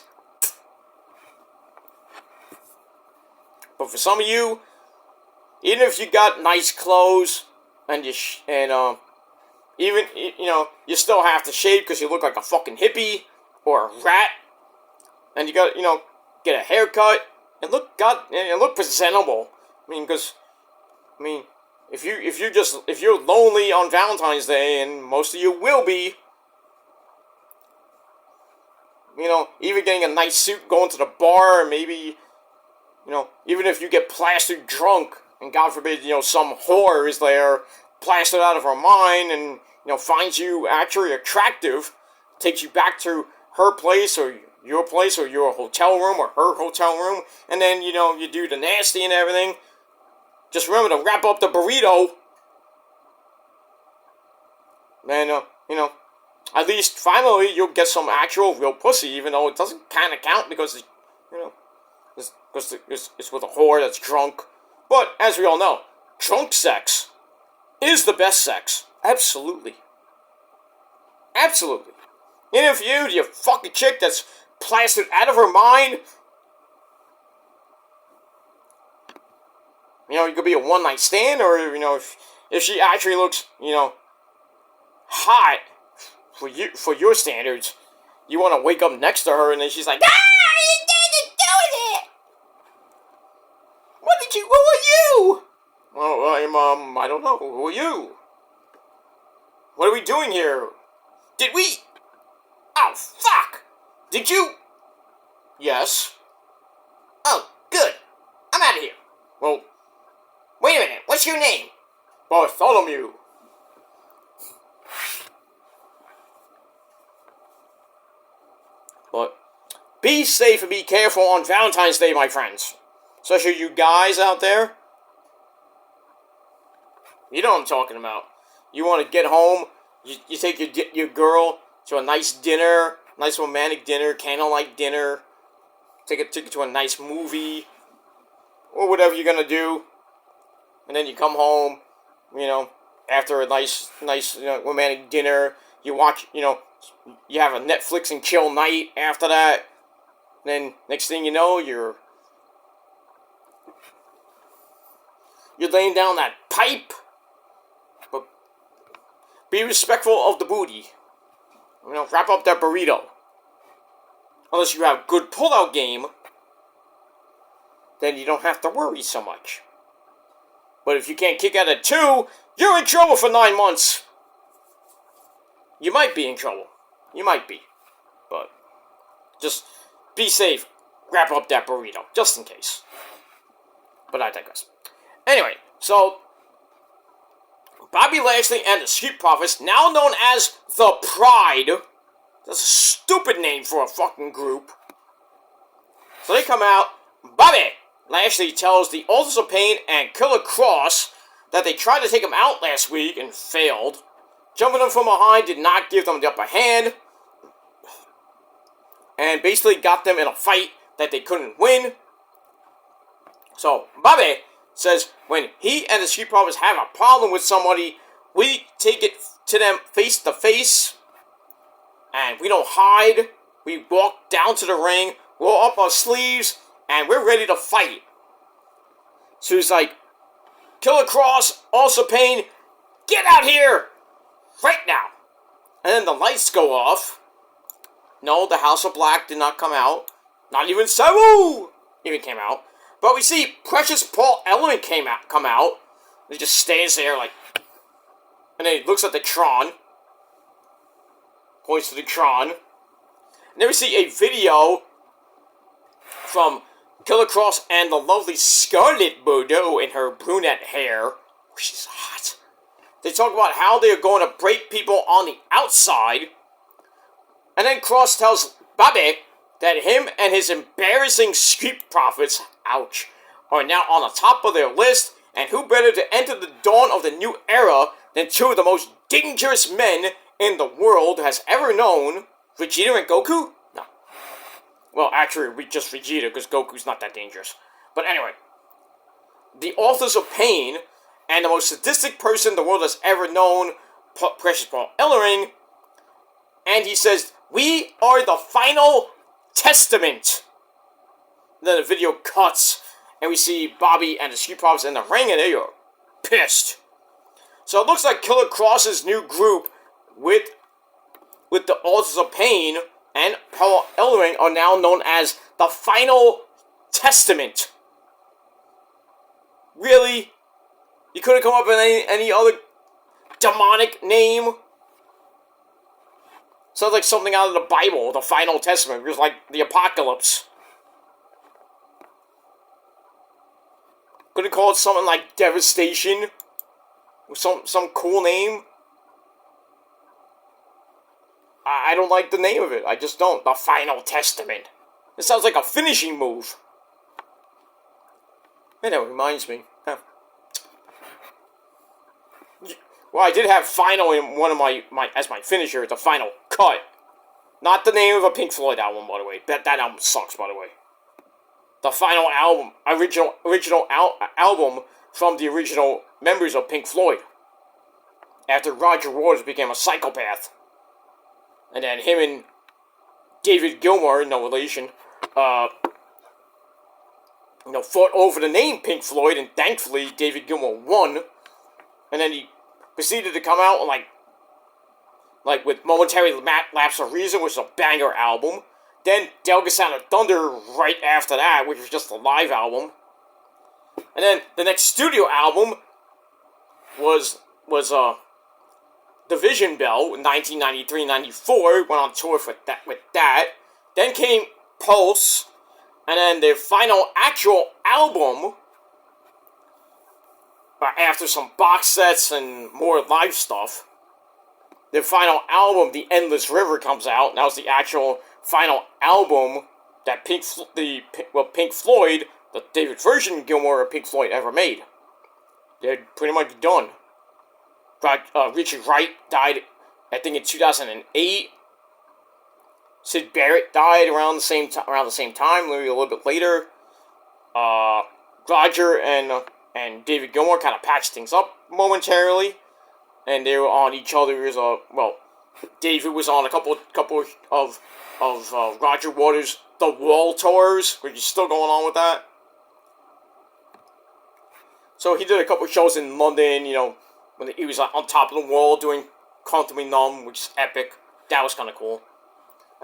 But for some of you, even if you got nice clothes and you still have to shave because you look like a fucking hippie or a rat, and you got get a haircut and look presentable. If you're lonely on Valentine's Day, and most of you will be, even getting a nice suit, going to the bar, maybe. Even if you get plastered drunk, and God forbid, some whore is there, plastered out of her mind, and, finds you actually attractive, takes you back to her place, or your hotel room, or her hotel room, and then, you do the nasty and everything. Just remember to wrap up the burrito. And, at least, finally, you'll get some actual real pussy, even though it doesn't kind of count, because, it's with a whore that's drunk. But, as we all know, drunk sex is the best sex. Absolutely. Absolutely. And if you fuck a chick that's plastered out of her mind, it could be a one-night stand, or, if she actually looks, hot for your standards, you want to wake up next to her, and then she's like, Who are you? Well, I don't know. Who are you? What are we doing here? Did we... Oh, fuck! Did you... Yes. Oh, good. I'm out of here. Well... Wait a minute, what's your name? Bartholomew. But be safe and be careful on Valentine's Day, my friends. Especially you guys out there. You know what I'm talking about. You want to get home, you take your girl to a nice dinner, nice romantic dinner, candlelight dinner. Take her to a nice movie, or whatever you're going to do. And then you come home, after a nice romantic dinner. You watch, you have a Netflix and chill night after that. And then next thing you know, you're laying down that pipe. But be respectful of the booty. Wrap up that burrito. Unless you have good pull-out game, then you don't have to worry so much. But if you can't kick out at 2, you're in trouble for 9 months. You might be in trouble. You might be. But just be safe. Wrap up that burrito, just in case. But I digress. Anyway, so Bobby Lashley and the Street Profits, now known as The Pride. That's a stupid name for a fucking group. So they come out. Bobby Lashley tells the Authors of Pain and Killer Cross that they tried to take him out last week and failed. Jumping them from behind did not give them the upper hand. And basically got them in a fight that they couldn't win. So Bobby says when he and the Street Profits have a problem with somebody, we take it to them face to face. And we don't hide. We walk down to the ring, roll up our sleeves, and we're ready to fight. So he's like, Killer Cross, also Pain, get out here! Right now! And then the lights go off. No, the House of Black did not come out. Not even Sabu even came out. But we see Precious Paul Ellering come out. He just stays there like... And then he looks at the Tron. Points to the Tron. And then we see a video from Killer Cross and the lovely Scarlett Bordeaux in her brunette hair. She's hot. They talk about how they are going to break people on the outside. And then Cross tells Bobby that him and his embarrassing Street Profits, ouch, are now on the top of their list. And who better to enter the dawn of the new era than two of the most dangerous men in the world has ever known. Vegeta and Goku? No. Well, actually, just Vegeta, because Goku's not that dangerous. But anyway, the Authors of Pain and the most sadistic person the world has ever known, Precious Paul Ellering, and he says, we are the final testament. And then the video cuts, and we see Bobby and the Street Profits in the ring, and they are pissed. So it looks like Killer Cross's new group with the Authors of Pain and Paul Ellering are now known as the Final Testament. Really? You couldn't come up with any other demonic name? Sounds like something out of the Bible, the Final Testament. It was like the Apocalypse. Couldn't call it something like Devastation? With some cool name? I don't like the name of it. I just don't. The Final Testament. It sounds like a finishing move. And that reminds me. Well, I did have Final in one of my as my finisher. It's a Final Cut. Not the name of a Pink Floyd album, by the way. That album sucks, by the way. The Final album, original album from the original members of Pink Floyd. After Roger Waters became a psychopath. And then him and David Gilmour, no relation, fought over the name Pink Floyd, and thankfully David Gilmour won. And then he proceeded to come out and like with Momentary Lapse of Reason, which is a banger album. Then Delga Sound of Thunder right after that, which was just a live album. And then the next studio album was Division Bell in 1993-94, went on tour with that. Then came Pulse, and then their final actual album, after some box sets and more live stuff, their final album, The Endless River, comes out, and that was the actual final album that Pink Floyd, the David version Gilmour of Pink Floyd, ever made. They're pretty much done. Richard Wright died, I think, in 2008. Syd Barrett died around the same time, maybe a little bit later. Roger and David Gilmour kind of patched things up momentarily, and they were on each other's. David was on a couple of Roger Waters' The Wall tours, which is still going on with that. So he did a couple shows in London, when he was on top of the wall doing Comfortably Numb, which is epic. That was kind of cool.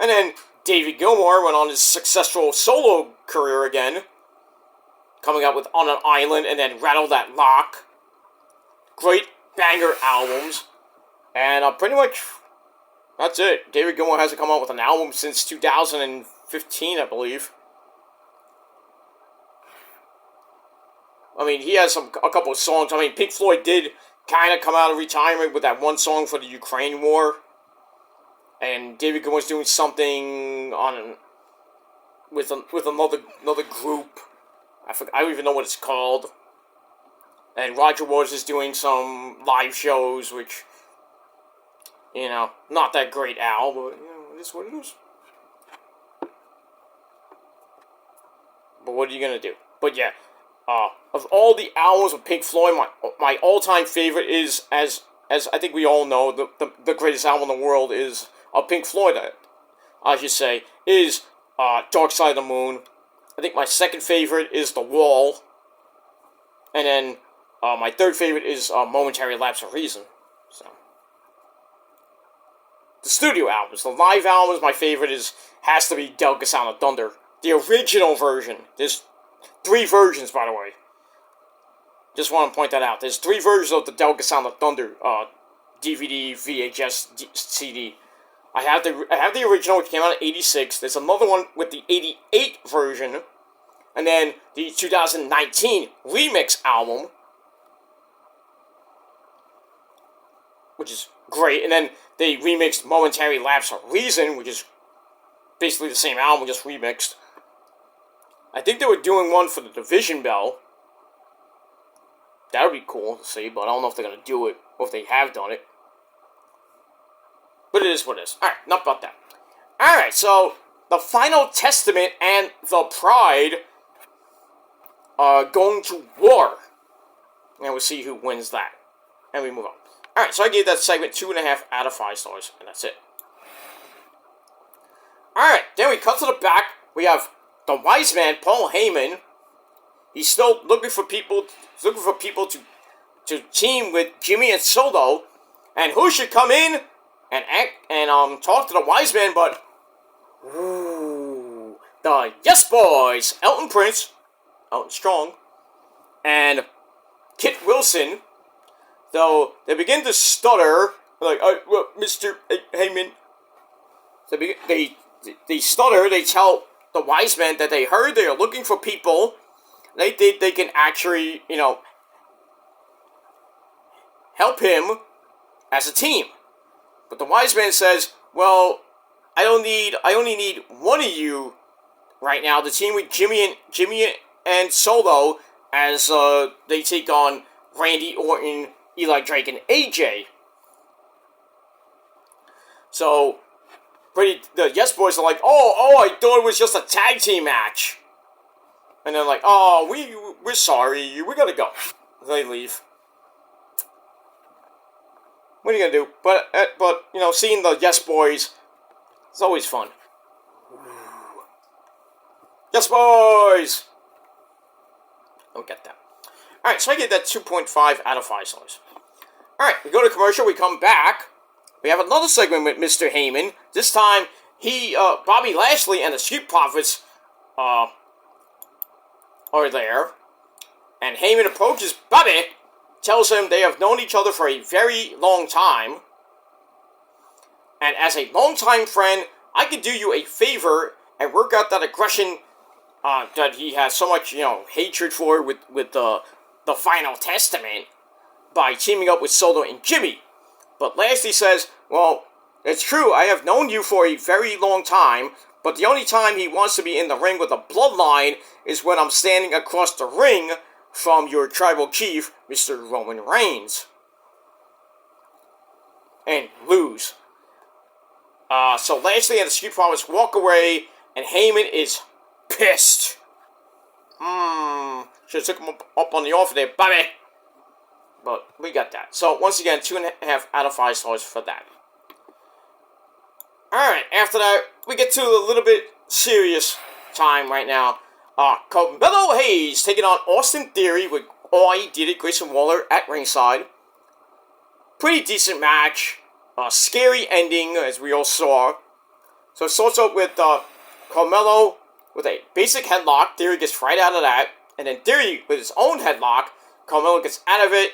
And then David Gilmour went on his successful solo career again, coming out with On an Island and then Rattle That Lock. Great banger albums. And pretty much that's it. David Gilmour hasn't come out with an album since 2015, I believe. I mean, he has a couple of songs. I mean, Pink Floyd did kind of come out of retirement with that one song for the Ukraine war. And David Gilmour's doing something with another group. I don't even know what it's called. And Roger Waters is doing some live shows, which, not that great Al, but, it is what it is. But what are you gonna do? But yeah, of all the albums of Pink Floyd, my all-time favorite is, as I think we all know, the greatest album in the world is Pink Floyd, I should say, is Dark Side of the Moon. I think my second favorite is The Wall. And then my third favorite is Momentary Lapse of Reason. So the studio albums, the live albums, my favorite has to be Delicate Sound of Thunder. The original version. There's 3 versions, by the way. Just want to point that out. There's 3 versions of the Delicate Sound of Thunder DVD, VHS, CD. I have the original, which came out in 86. There's another one with the 88 version. And then the 2019 remix album, which is great. And then they remixed Momentary Lapse of Reason, which is basically the same album, just remixed. I think they were doing one for the Division Bell. That would be cool to see, but I don't know if they're going to do it, or if they have done it. But it is what it is. Alright, enough about that. Alright, so the Final Testament and the Pride are going to war. And we'll see who wins that. And we move on. Alright, so I gave that segment 2.5 out of 5 stars, and that's it. Alright, then we cut to the back. We have the wise man, Paul Heyman. He's still looking for people to team with Jimmy and Solo. And who should come in and talk to the wise man, but the Yes Boys, Elton Prince, Elton Strong, and Kit Wilson. Though they begin to stutter, like, Mr. Heyman. So they stutter. They tell the wise man that they heard they are looking for people. They can actually, help him as a team. But the wise man says, well, I only need one of you right now to team with Jimmy and Solo as they take on Randy Orton, Eli Drake, and AJ. So the Yes Boys are like, oh, I thought it was just a tag team match. And they're like, oh, we're sorry, we gotta go. They leave. What are you gonna do? But seeing the Yes Boys, it's always fun. Yes Boys! Don't get that. Alright, so I get that 2.5 out of 5 stars. Alright, we go to commercial, we come back. We have another segment with Mr. Heyman. This time, Bobby Lashley and the Street Profits, are there. And Heyman approaches Bobby, tells him they have known each other for a very long time. And as a longtime friend, I could do you a favor and work out that aggression that he has so much, hatred for with the Final Testament by teaming up with Solo and Jimmy. But Lashley says, well, it's true, I have known you for a very long time, but the only time he wants to be in the ring with the Bloodline is when I'm standing across the ring from your tribal chief, Mr. Roman Reigns. And lose. So Lashley and the Street Profits walk away, and Heyman is pissed. Should have took him up on the offer there, baby. But we got that. So once again, 2.5 out of 5 stars for that. Alright, after that, we get to a little bit serious time right now. Carmelo Hayes taking on Austin Theory with all he did, Grayson Waller at ringside. Pretty decent match. Scary ending, as we all saw. So it starts out with Carmelo with a basic headlock. Theory gets right out of that. And then Theory with his own headlock. Carmelo gets out of it.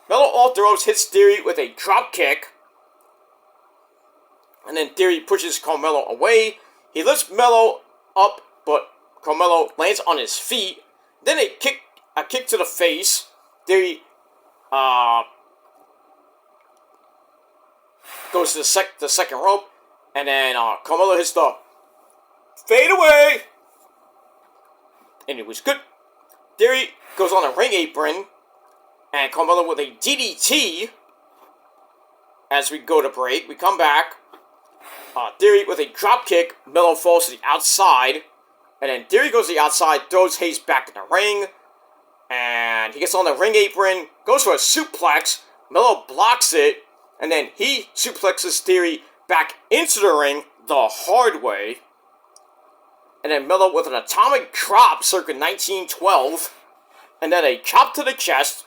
Melo off the ropes, hits Theory with a drop kick. And then Theory pushes Carmelo away. He lifts Melo up, but Carmelo lands on his feet. Then a kick to the face. Theory goes to the second rope. And then Carmelo hits the fade away. And it was good. Theory goes on a ring apron. And Carmelo with a DDT. As we go to break, we come back. Theory with a drop kick. Melo falls to the outside. And then Theory goes to the outside, throws Hayes back in the ring. And he gets on the ring apron, goes for a suplex. Melo blocks it. And then he suplexes Theory back into the ring the hard way. And then Melo with an atomic drop circa 1912. And then a chop to the chest.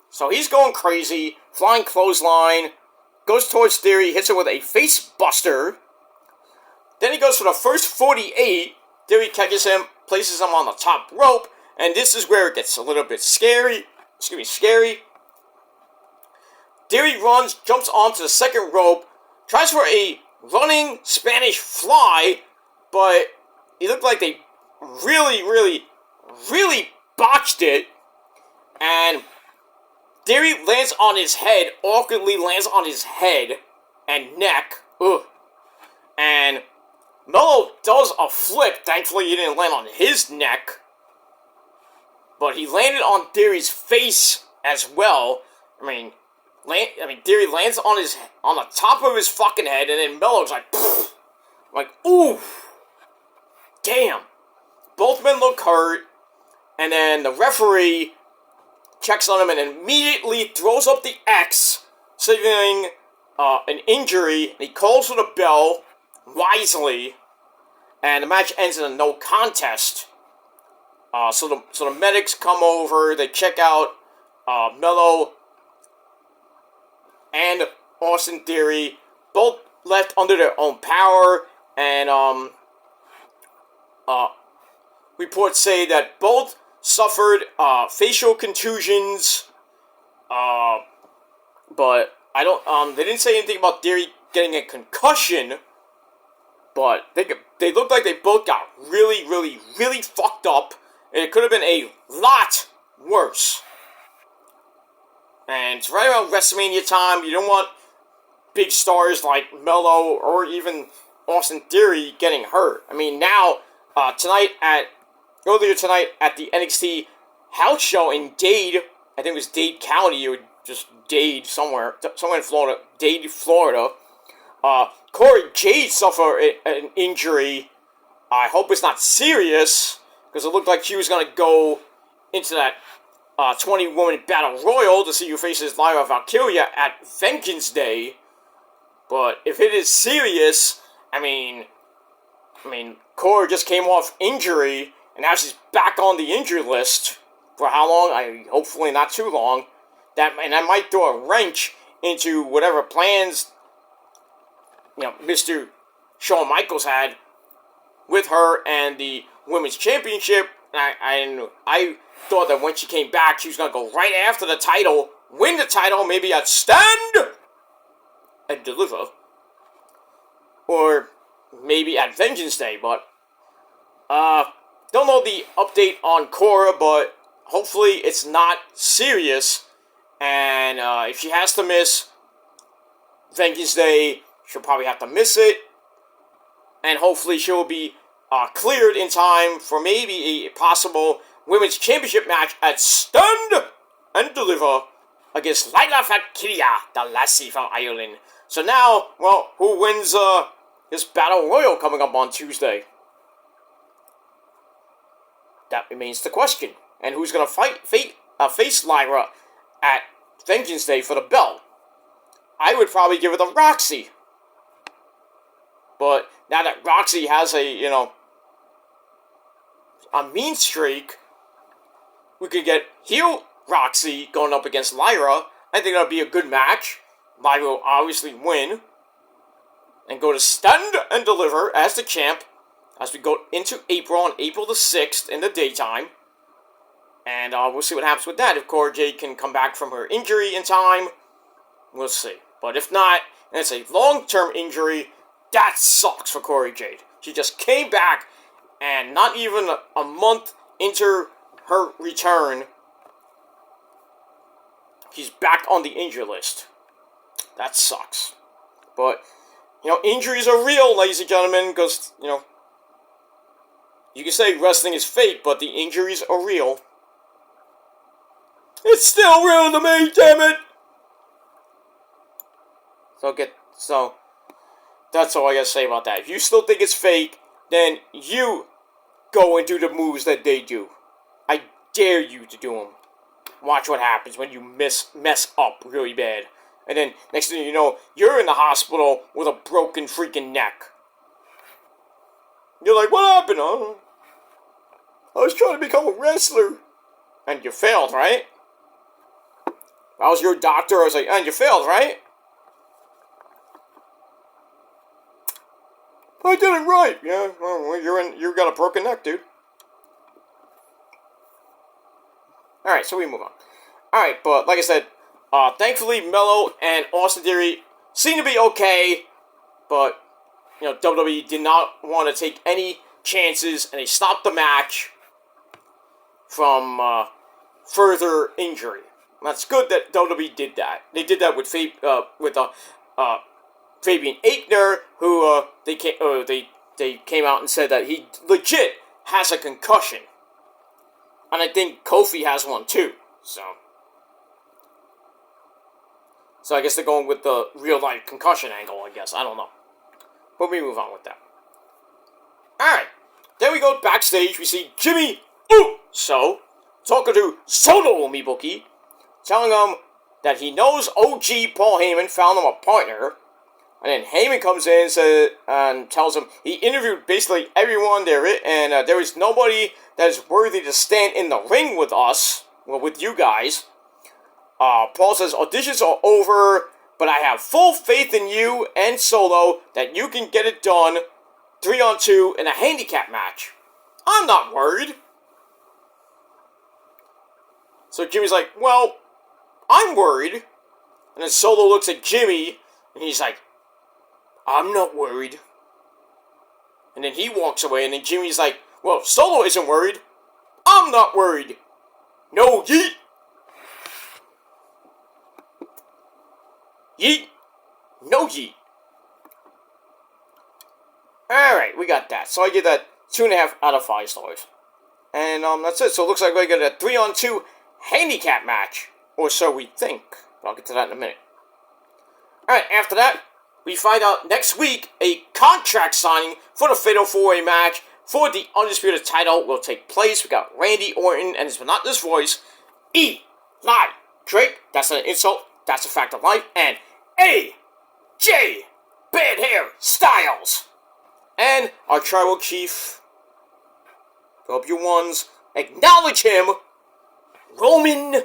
So he's going crazy. Flying clothesline. Goes towards Theory, hits him with a face buster. Then he goes for the first 48. Theory catches him, places him on the top rope. And this is where it gets a little bit scary. Scary. Theory runs, jumps onto the second rope. Tries for a running Spanish fly. But it looked like they really botched it. And Theory lands on his head, awkwardly lands on his head and neck. Ugh. And Melo does a flip. Thankfully, he didn't land on his neck. But he landed on Theory's face as well. Theory lands on the top of his fucking head, and then Melo's like, pfft. Like, ooh. Damn. Both men look hurt. And then the referee checks on him and immediately throws up the X, signaling an injury. He calls for the bell wisely, and the match ends in a no contest. So the medics come over. They check out Melo and Austin Theory, both left under their own power, and reports say that both suffered facial contusions, but I don't. They didn't say anything about Theory getting a concussion, but they looked like they both got really fucked up, and it could have been a lot worse. And it's right around WrestleMania time. You don't want big stars like Melo or even Austin Theory getting hurt. I mean, now earlier tonight at the NXT house show in Dade, I think it was Dade County, or just Dade somewhere in Florida, Dade, Florida. Corey Jade suffered an injury. I hope it's not serious, because it looked like she was going to go into that 20-woman battle royal to see who faces Lyra Valkyria at Vengeance Day. But if it is serious, I mean, Corey just came off injury, and now she's back on the injury list. For how long? Hopefully not too long. That might throw a wrench into whatever plans Mr. Shawn Michaels had with her and the Women's Championship. And I thought that when she came back, she was going to go right after the title, win the title, maybe I'd stand and deliver. or maybe at Vengeance Day, but don't know the update on Cora, but hopefully it's not serious, and if she has to miss Vengeance Day, she'll probably have to miss it, and hopefully she'll be cleared in time for maybe a possible Women's Championship match at Stand and Deliver against Laila Valkyria, the lassie from Ireland. So now, well, who wins this Battle Royal coming up on Tuesday? That remains the question. And who's going to face Lyra at Vengeance Day for the belt? I would probably give it to Roxy. But now that Roxy has a mean streak, we could get heel Roxy going up against Lyra. I think that'll be a good match. Lyra will obviously win. And go to Stand and Deliver as the champ as we go into April on April the 6th in the daytime. And we'll see what happens with that. If Cora Jade can come back from her injury in time, we'll see. But if not, and it's a long-term injury, that sucks for Cora Jade. She just came back, and not even a month into her return, she's back on the injury list. That sucks. But, injuries are real, ladies and gentlemen, because, you can say wrestling is fake, but the injuries are real. It's still real to me, damn it! So, that's all I gotta say about that. If you still think it's fake, then you go and do the moves that they do. I dare you to do them. Watch what happens when you mess up really bad. And then, next thing you know, you're in the hospital with a broken freaking neck. You're like, what happened? I was trying to become a wrestler. And you failed, right? If I was your doctor, I was like, and you failed, right? I did it right. Yeah, well, you got a broken neck, dude. Alright, so we move on. Alright, but like I said, thankfully Mello and Austin Theory seem to be okay, but, WWE did not want to take any chances, and they stopped the match from further injury. That's good that WWE did that. They did that with Fabian Aichner, who they came out and said that he legit has a concussion, and I think Kofi has one too. So I guess they're going with the real life concussion angle. I guess I don't know, but we move on with that. All right, then we go backstage. We see Jimmy Uso talking to Solo Mibuki, telling him that he knows OG Paul Heyman found him a partner. And then Heyman comes in and tells him he interviewed basically everyone there, and there is nobody that is worthy to stand in the ring with us, with you guys. Paul says auditions are over, but I have full faith in you and Solo that you can get it done 3-on-2 in a handicap match. I'm not worried. So Jimmy's like, well, I'm worried. And then Solo looks at Jimmy, and he's like, I'm not worried. And then he walks away, and then Jimmy's like, well, Solo isn't worried. I'm not worried. No yeet. Yeet. No yeet. Alright, we got that. So I give that 2.5 out of 5 stars. And that's it. So it looks like we got a 3-on-2 handicap match. Or so we think. But I'll get to that in a minute. Alright, after that, we find out next week a contract signing for the Fatal 4-Way match for the Undisputed title will take place. We got Randy Orton, and it's not this voice, Eli Drake, that's an insult, that's a fact of life, and AJ Bad Hair Styles. And our tribal chief, hope you ones, acknowledge him, Roman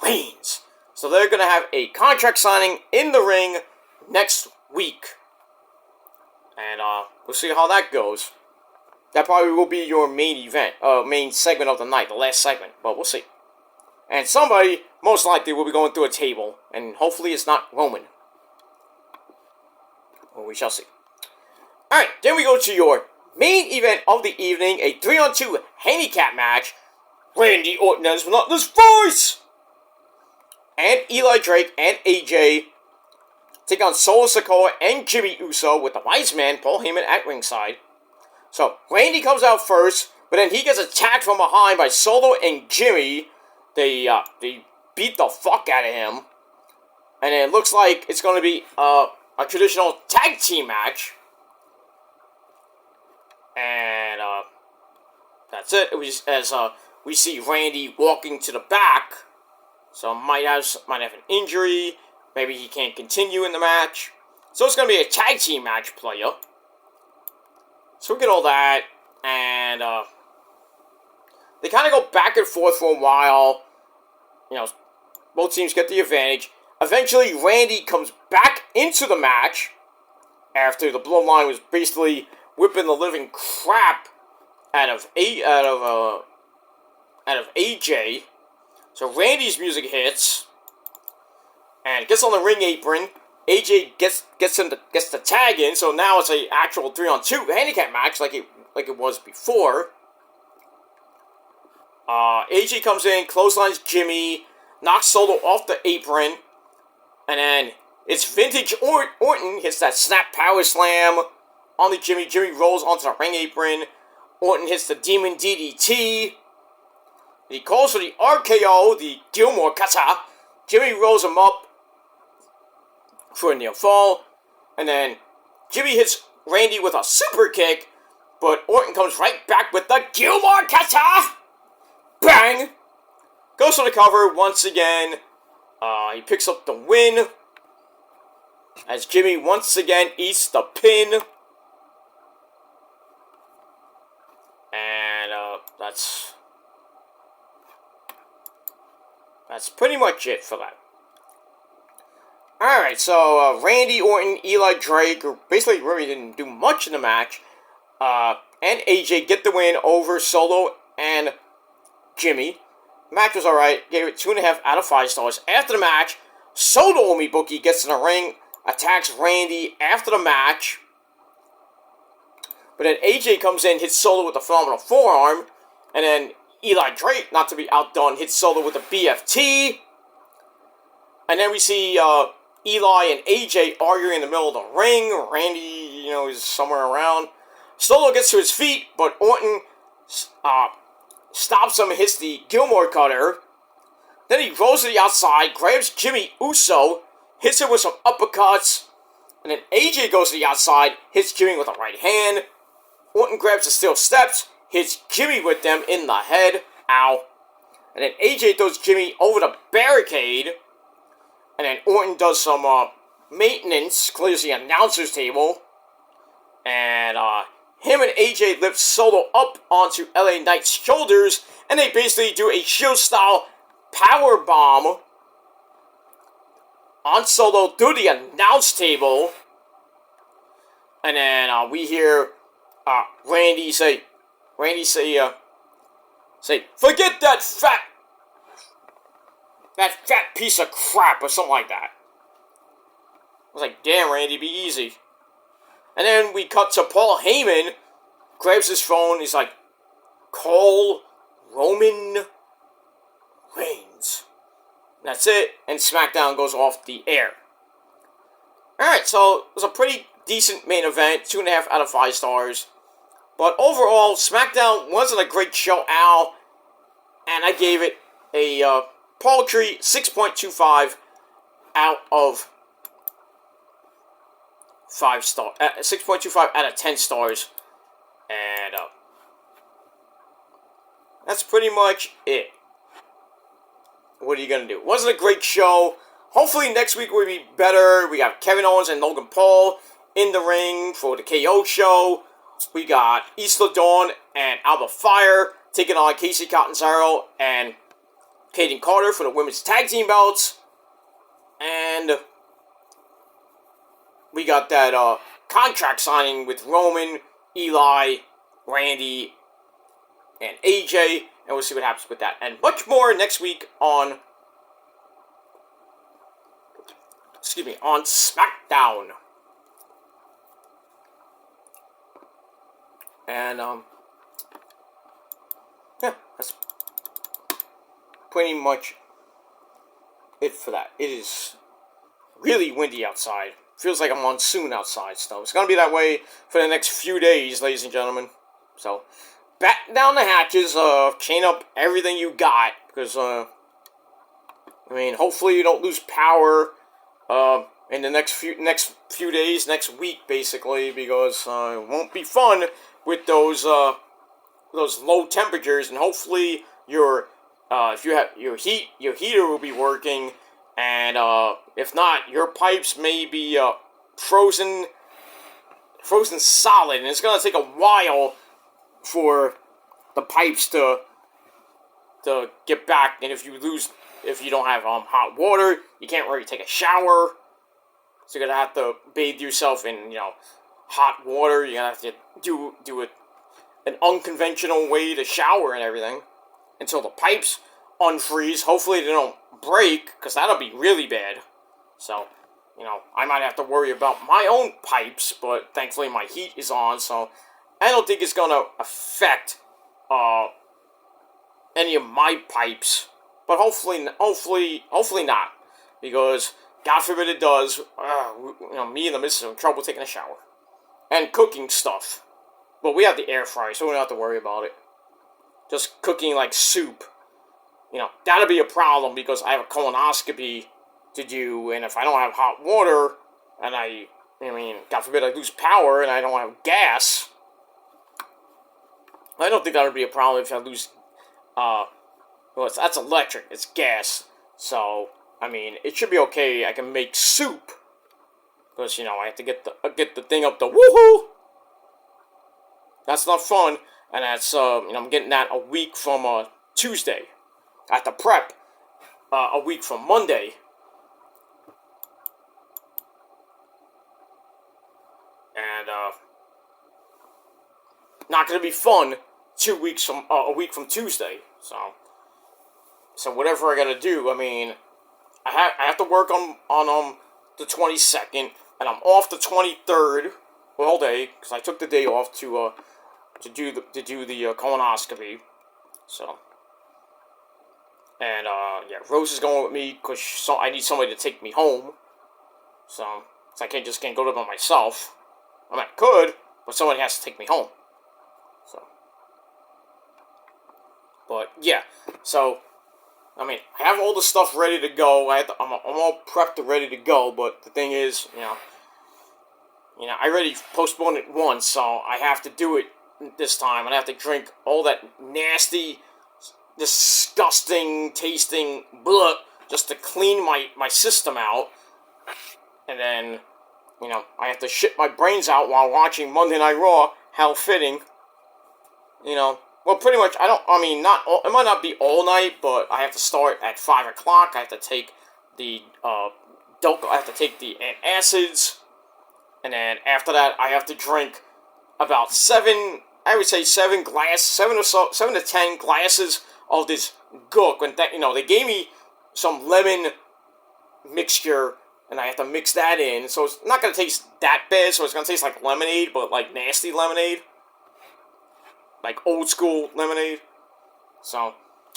Reigns. So they're going to have a contract signing in the ring next week. And we'll see how that goes. That probably will be your main event, main segment of the night, the last segment. But we'll see. And somebody, most likely, will be going through a table. And hopefully it's not Roman. Well, we shall see. Alright, then we go to your main event of the evening, a 3-on-2 handicap match. Randy Orton has Monotonous Voice! And Eli Drake and AJ take on Solo Sikoa and Jimmy Uso with the Wise Man, Paul Heyman, at ringside. So, Randy comes out first, but then he gets attacked from behind by Solo and Jimmy. They beat the fuck out of him. And it looks like it's going to be a traditional tag team match. And that's it. We see Randy walking to the back. So might have an injury. Maybe he can't continue in the match. So it's going to be a tag team match, player. So we get all that. And they kind of go back and forth for a while. You know, both teams get the advantage. Eventually, Randy comes back into the match after the Bloodline was basically whipping the living crap out of AJ. So Randy's music hits and gets on the ring apron. AJ gets the tag in. So now it's a actual 3-on-2 handicap match like it was before. AJ comes in, clotheslines Jimmy, knocks Solo off the apron, and then it's vintage Orton hits that snap power slam on the Jimmy. Jimmy rolls onto the ring apron. Orton hits the Demon DDT. He calls for the RKO, the Gilmore Kata. Jimmy rolls him up for a near fall, and then Jimmy hits Randy with a super kick, but Orton comes right back with the Gilmore Kata. Bang! Goes for the cover once again. He picks up the win as Jimmy once again eats the pin. And that's pretty much it for that. Alright, so Randy Orton, Eli Drake basically really didn't do much in the match. And AJ get the win over Solo and Jimmy. The match was alright, gave it 2.5 out of 5 stars. After the match, Solo Mibuki gets in the ring, attacks Randy after the match. But then AJ comes in, hits Solo with a phenomenal forearm. And then Eli Drake, not to be outdone, hits Solo with a BFT. And then we see Eli and AJ arguing in the middle of the ring. Randy, is somewhere around. Solo gets to his feet, but Orton stops him and hits the Gilmore Cutter. Then he rolls to the outside, grabs Jimmy Uso, hits him with some uppercuts. And then AJ goes to the outside, hits Jimmy with a right hand. Orton grabs the steel steps, hits Jimmy with them in the head. Ow. And then AJ throws Jimmy over the barricade. And then Orton does some maintenance, clears the announcer's table. And him and AJ lift Solo up onto LA Knight's shoulders. And they basically do a Shield-style power bomb on Solo through the announce table. And then we hear Randy say, forget that fat piece of crap, or something like that. I was like, damn, Randy, be easy. And then we cut to Paul Heyman, grabs his phone, he's like, call Roman Reigns. And that's it, and Smackdown goes off the air. Alright, so it was a pretty decent main event, 2.5 out of 5 stars. But overall, SmackDown wasn't a great show, Al, and I gave it a paltry 6.25 out of 5 stars. 6.25 out of 10 stars, and that's pretty much it. What are you gonna do? It wasn't a great show. Hopefully next week will be better. We got Kevin Owens and Logan Paul in the ring for the KO show. We got Isla Dawn and Alba Fire taking on Casey Catanzaro and Kaden Carter for the women's tag team belts. And we got that contract signing with Roman, Eli, Randy, and AJ. And we'll see what happens with that. And much more next week on SmackDown. And, yeah, that's pretty much it for that. It is really windy outside. Feels like a monsoon outside still. It's going to be that way for the next few days, ladies and gentlemen. So, batten down the hatches, chain up everything you got, because, I mean, hopefully you don't lose power, in the next few days, next week, basically, because, it won't be fun with those low temperatures, and hopefully if you have your heater will be working, and, if not, your pipes may be, frozen solid, and it's gonna take a while for the pipes to get back. And if you don't have hot water, you can't really take a shower, so you're gonna have to bathe yourself in hot water. You're gonna have to do it an unconventional way to shower and everything until the pipes unfreeze. Hopefully they don't break, because that'll be really bad. So, I might have to worry about my own pipes, but thankfully my heat is on, so I don't think it's gonna affect any of my pipes. But hopefully not, because God forbid it does. Me and the missus are in trouble taking a shower and cooking stuff. But we have the air fryer, so we don't have to worry about it. Just cooking like soup, that'll be a problem, because I have a colonoscopy to do, and if I don't have hot water, and I mean, God forbid I lose power and I don't have gas, I don't think that would be a problem if I lose, that's electric, it's gas, so, I mean, it should be okay. I can make soup, because, I have to get the thing up the woohoo. That's not fun, and that's, I'm getting that a week from, Tuesday. I have to prep, a week from Monday. And, not gonna be fun 2 weeks from, a week from Tuesday, so whatever I gotta do, I mean, I have to work on the 22nd, and I'm off the 23rd all day, because I took the day off to do the colonoscopy, so, and, yeah, Rose is going with me, because I need somebody to take me home, so I can't go there by myself. I mean, I could, but somebody has to take me home, so, but, yeah, so, I mean, I have all the stuff ready to go. I'm all prepped and ready to go, but the thing is, I already postponed it once, so I have to do it this time, and I have to drink all that nasty, disgusting tasting blood just to clean my system out, and then, I have to shit my brains out while watching Monday Night Raw. How fitting, Well, pretty much, it might not be all night, but I have to start at 5 o'clock. I have to take the acids, and then after that, I have to drink about 7 to 10 glasses of this gook. And they gave me some lemon mixture, and I have to mix that in, so it's not going to taste that bad, so it's going to taste like lemonade, but like nasty lemonade. Like old school lemonade. So,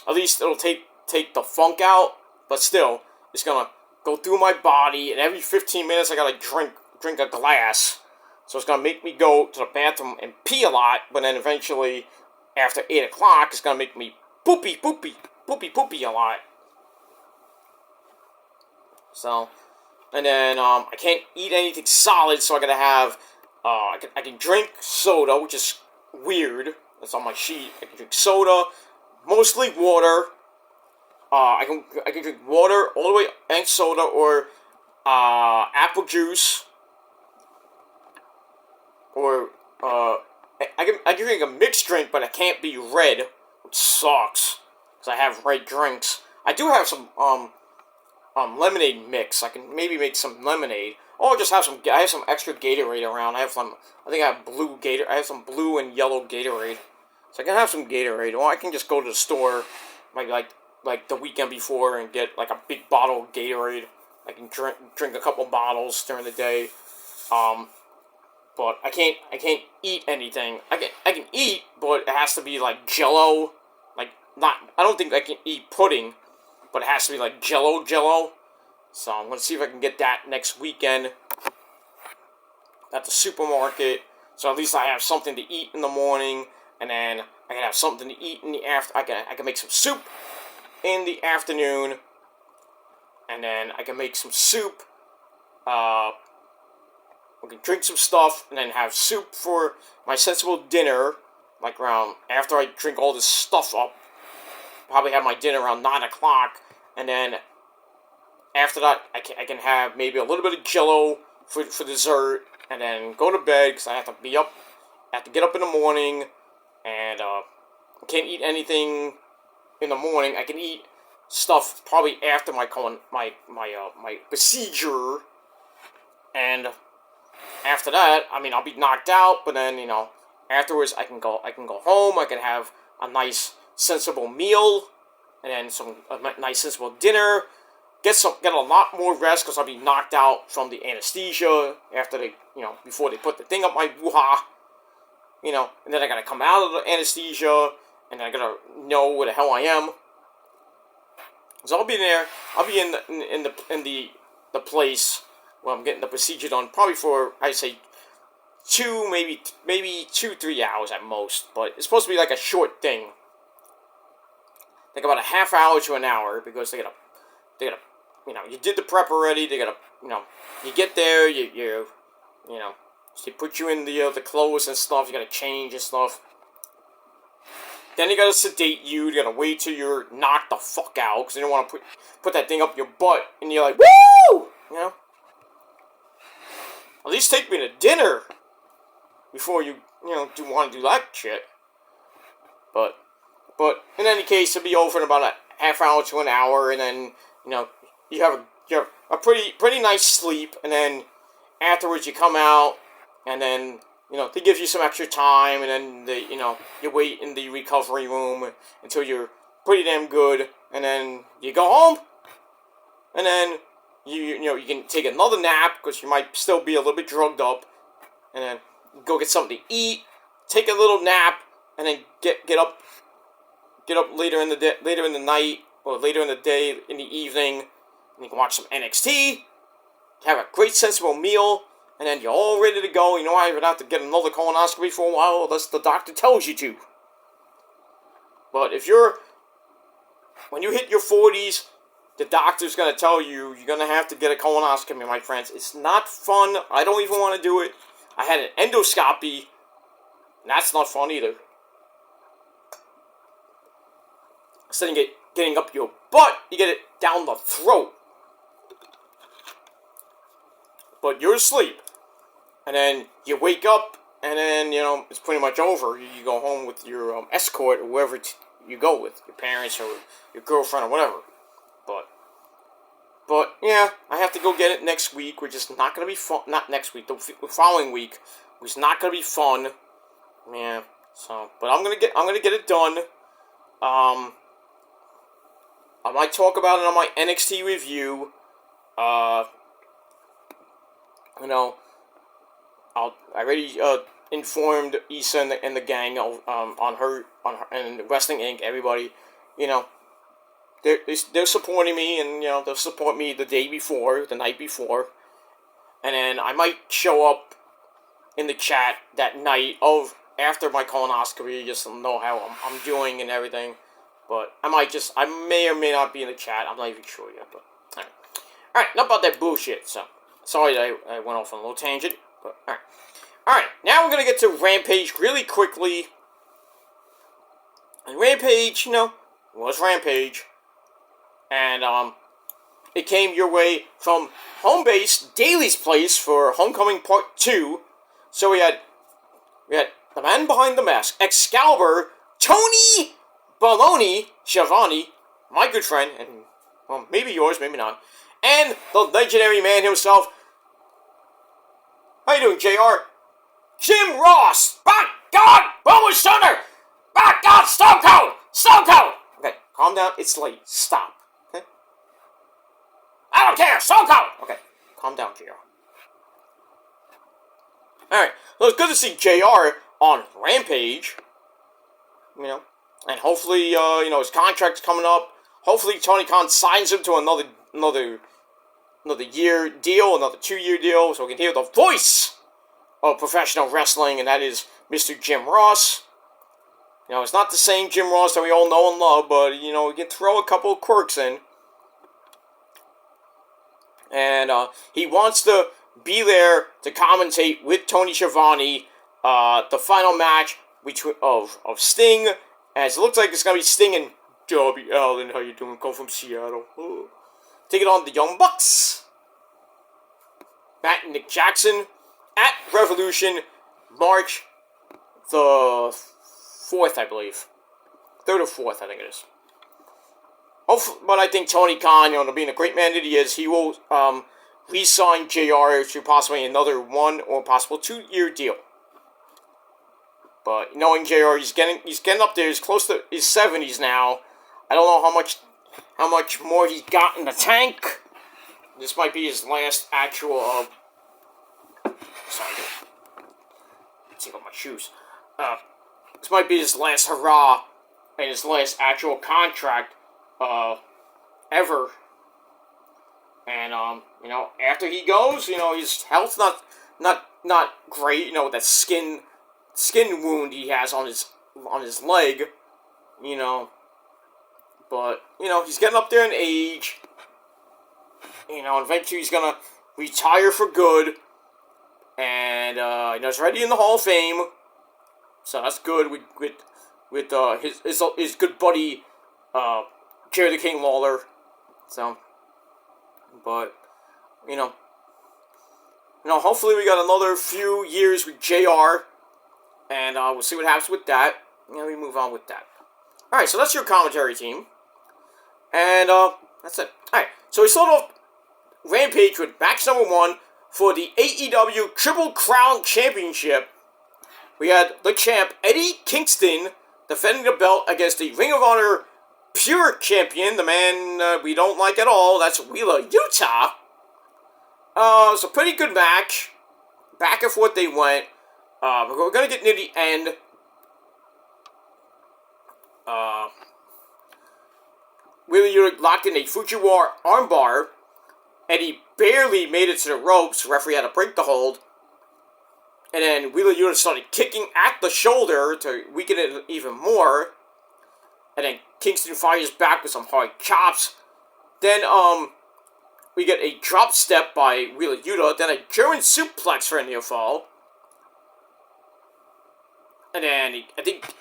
at least it'll take the funk out, but still, it's gonna go through my body, and every 15 minutes I gotta drink a glass. So it's gonna make me go to the bathroom and pee a lot, but then eventually, after 8 o'clock, it's gonna make me poopy a lot. So, and then, I can't eat anything solid, so I gotta have, I can drink soda, which is weird. That's on my sheet. I can drink soda, mostly water. I can drink water all the way, and soda, or apple juice, or I can drink a mixed drink, but it can't be red, which sucks, because I have red drinks. I do have some lemonade mix. I can maybe make some lemonade. Or just have some. I have some extra Gatorade around. I have some. I think I have blue Gatorade. I have some blue and yellow Gatorade. So I can have some Gatorade. Or I can just go to the store, like the weekend before, and get like a big bottle of Gatorade. I can drink a couple bottles during the day. but I can't eat anything. I can eat, but it has to be like Jello. Like not. I don't think I can eat pudding, but it has to be like Jello. So I'm gonna see if I can get that next weekend at the supermarket. So at least I have something to eat in the morning, and then I can have something to eat in the after. I can make some soup in the afternoon, and then I can make some soup. We can drink some stuff, and then have soup for my sensible dinner, like around, after I drink all this stuff up, probably have my dinner around 9 o'clock, and then after that, I can have maybe a little bit of Jello for dessert, and then go to bed, because I have to get up in the morning, and I can't eat anything in the morning. I can eat stuff probably after my procedure, and after that, I mean, I'll be knocked out, but then, afterwards I can go home, I can have a nice, sensible meal, and then a nice, sensible dinner, get a lot more rest, because I'll be knocked out from the anesthesia, after they, before they put the thing up my woo-ha, and then I gotta come out of the anesthesia, and I gotta know where the hell I am. So I'll be there, I'll be in the place where I'm getting the procedure done, probably for, I'd say, maybe 2-3 hours at most, but it's supposed to be like a short thing, like about a half hour to an hour, because they gotta, you did the prep already, they gotta, you get there, they put you in the clothes and stuff, you gotta change and stuff, then they gotta sedate you, they gotta wait till you're knocked the fuck out, because they don't want to put that thing up your butt, and you're like, woo! At least take me to dinner before you do want to do that shit. But in any case, it'll be over in about a half hour to an hour, and then you have a pretty nice sleep, and then afterwards you come out, and then they give you some extra time, and then you wait in the recovery room until you're pretty damn good, and then you go home, and then you can take another nap, because you might still be a little bit drugged up, and then go get something to eat, take a little nap, and then get up later in the night, or later in the day, in the evening, and you can watch some NXT, have a great sensible meal, and then you're all ready to go. You know why? You don't have to get another colonoscopy for a while, unless the doctor tells you to. But when you hit your 40s, the doctor's going to tell you, you're going to have to get a colonoscopy, my friends. It's not fun. I don't even want to do it. I had an endoscopy, and that's not fun either. Instead of getting up your butt, you get it down the throat. But you're asleep. And then you wake up, and then, it's pretty much over. You go home with your escort, or whoever you go with, your parents, or your girlfriend, or whatever. But yeah, I have to go get it next week, which is not going to be fun. Not next week, the following week, which is not going to be fun. Yeah, so, but I'm gonna get it done. I might talk about it on my NXT review. I already informed Issa and the gang on her and Wrestling Inc. Everybody, they're supporting me, and they'll support me the night before, and then I might show up in the chat that night after my colonoscopy, just to know how I'm doing and everything. But I may or may not be in the chat. I'm not even sure yet. But all right, enough about that bullshit. So sorry that I went off on a little tangent. But all right. Now we're gonna get to Rampage really quickly. And Rampage, was Rampage. And it came your way from home base, Daly's place, for Homecoming Part 2. So we had the man behind the mask, Excalibur, Tony Schiavone, my good friend, and maybe yours, maybe not, and the legendary man himself. How you doing, JR? Jim Ross! By God! Boomer Sooner! By God! Stone Cold! Okay, calm down. It's late. Stop. Okay? I don't care. Stone Cold! Okay, calm down, JR. Alright, well, it's good to see JR on Rampage. You know, and hopefully, his contract's coming up. Hopefully, Tony Khan signs him to another year deal, another 2-year deal, so we can hear the voice of professional wrestling, and that is Mr. Jim Ross. It's not the same Jim Ross that we all know and love, but, we can throw a couple of quirks in. And he wants to be there to commentate with Tony Schiavone the final match of Sting, as it looks like it's going to be Sting and Darby Allin. How you doing? Come from Seattle. Taking on the Young Bucks. Matt and Nick Jackson at Revolution, March the 4th, I believe. 3rd or 4th, I think it is. Hopefully, but I think Tony Khan, being a great man that he is, he will re-sign JR to possibly another 1 or possible 2-year deal. But knowing JR, he's getting up there. He's close to his 70s now. I don't know how much more he's got in the tank. This might be his last actual. Sorry, take off my shoes. This might be his last hurrah and his last actual contract ever. And after he goes, his health's not great. With that skin wound he has on his leg. But he's getting up there in age. Eventually he's gonna retire for good. And he's already in the Hall of Fame. So that's good with his good buddy Jerry the King Lawler. So, but hopefully we got another few years with JR, and we'll see what happens with that. And we move on with that. All right, so that's your commentary team, and that's it. All right, so we started off Rampage with match number 1 for the AEW Triple Crown Championship. We had the champ Eddie Kingston defending the belt against the Ring of Honor Pure Champion, the man we don't like at all. That's Wheeler Yuta. It's a pretty good match. Back and forth they went. We're going to get near the end. Wheeler Yuta locked in a Fujiwara armbar. Eddie barely made it to the ropes. The referee had to break the hold. And then Wheeler Yuta started kicking at the shoulder to weaken it even more. And then Kingston fires back with some hard chops. Then, we get a drop step by Wheeler Yuta. Then a German suplex for a near fall. And then, I think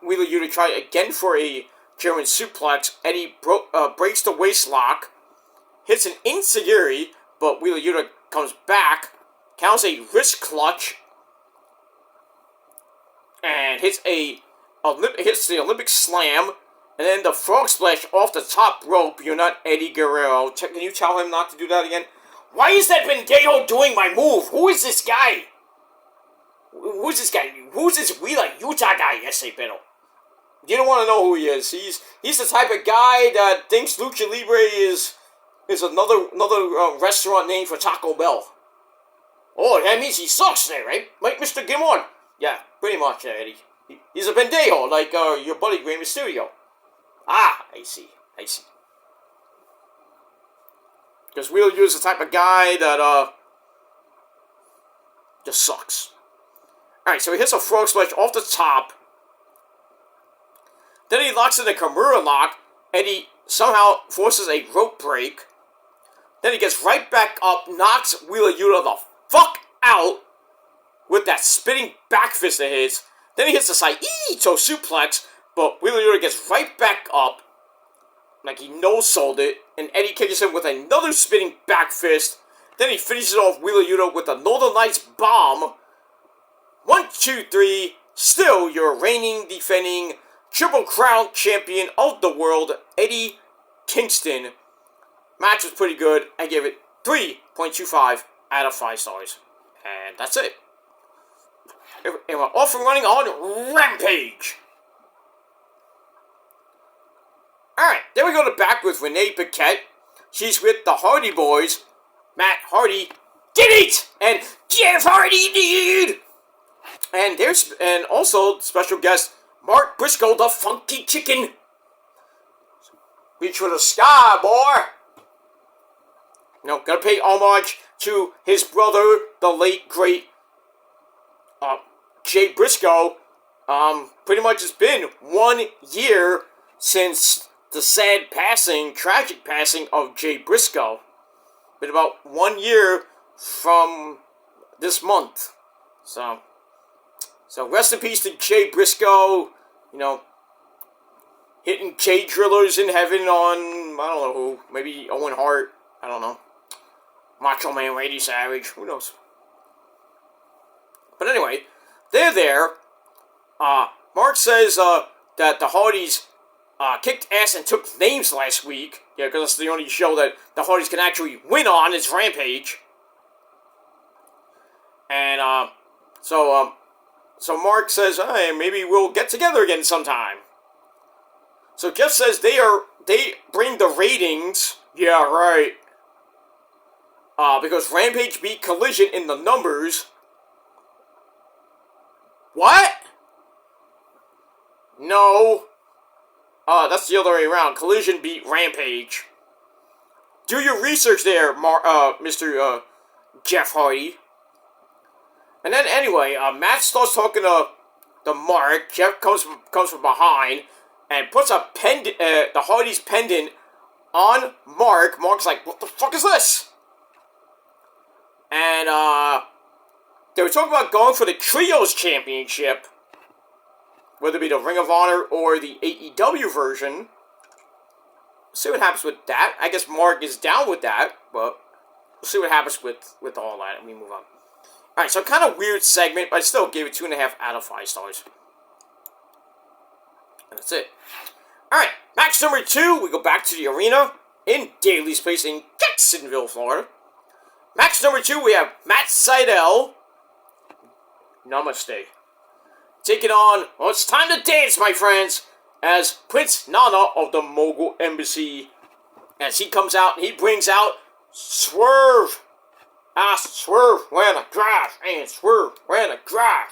Wheeler Yuta tried again for a German suplex. Eddie breaks the waist lock. Hits an enziguri, but Wheeler Yuta comes back. Counts a wrist clutch. And hits the Olympic slam. And then the frog splash off the top rope. You're not Eddie Guerrero. Can you tell him not to do that again? Why is that Bendejo doing my move? Who is this guy? Who's this guy? Who's this Wheeler Yuta guy? Yes, Beto. You don't want to know who he is. He's the type of guy that thinks Lucha Libre is another restaurant name for Taco Bell. Oh, that means he sucks there, right? Like Mr. Gimon. Yeah, pretty much, Eddie. He's a Bendejo, like your buddy Rey Mysterio. Ah, I see. Because Wheeler Yuta is the type of guy that just sucks. Alright, so he hits a frog splash off the top. Then he locks in a Kimura lock. Eddie somehow forces a rope break. Then he gets right back up, knocks Wheeler Yuta the fuck out with that spinning back fist of his. Then he hits the Saito suplex, but Wheeler Yuta gets right back up, like he no-sold it, and Eddie kicks him with another spinning back fist. Then he finishes off Wheeler Yuta with the Northern Lights bomb. 1, 2, 3, still your reigning, defending, Triple Crown champion of the world, Eddie Kingston. Match was pretty good. I gave it 3.25 out of 5 stars. And that's it. And we're off and running on Rampage. Alright, then we go to back with Renee Paquette. She's with the Hardy Boys. Matt Hardy did it! And Jeff Hardy did! And also special guest Mark Briscoe, the Funky Chicken. Reach for the sky, boy. Gotta pay homage to his brother, the late great Jay Briscoe. Pretty much it's been 1 year since the tragic passing of Jay Briscoe. Been about 1 year from this month. So rest in peace to Jay Briscoe. Hitting Jay Drillers in heaven on, I don't know who, maybe Owen Hart, I don't know. Macho Man Randy Savage, who knows. But anyway, they're there. Mark says that the Hardys kicked ass and took names last week. Yeah, because that's the only show that the Hardys can actually win on is Rampage. And so Mark says, hey, maybe we'll get together again sometime. So Jeff says they bring the ratings. Yeah, right. Because Rampage beat Collision in the numbers. What? No. That's the other way around. Collision beat Rampage. Do your research there, Mr. Jeff Hardy. And then anyway, Matt starts talking to Mark. Jeff comes from behind and puts the Hardy's pendant on Mark. Mark's like, what the fuck is this? And they were talking about going for the Trios Championship, whether it be the Ring of Honor or the AEW version. See what happens with that. I guess Mark is down with that, but we'll see what happens with all that, and we move on. Alright, so kind of weird segment, but I still gave it 2.5 out of 5 stars. And that's it. Alright, match number 2, we go back to the arena in Daly's Place in Jacksonville, Florida. Match number 2, we have Matt Sydal. Namaste. Taking on, well, it's time to dance, my friends, as Prince Nana of the Mogul Embassy. As he comes out, and he brings out Swerve. I swerve when I drive, and swerve when I drive.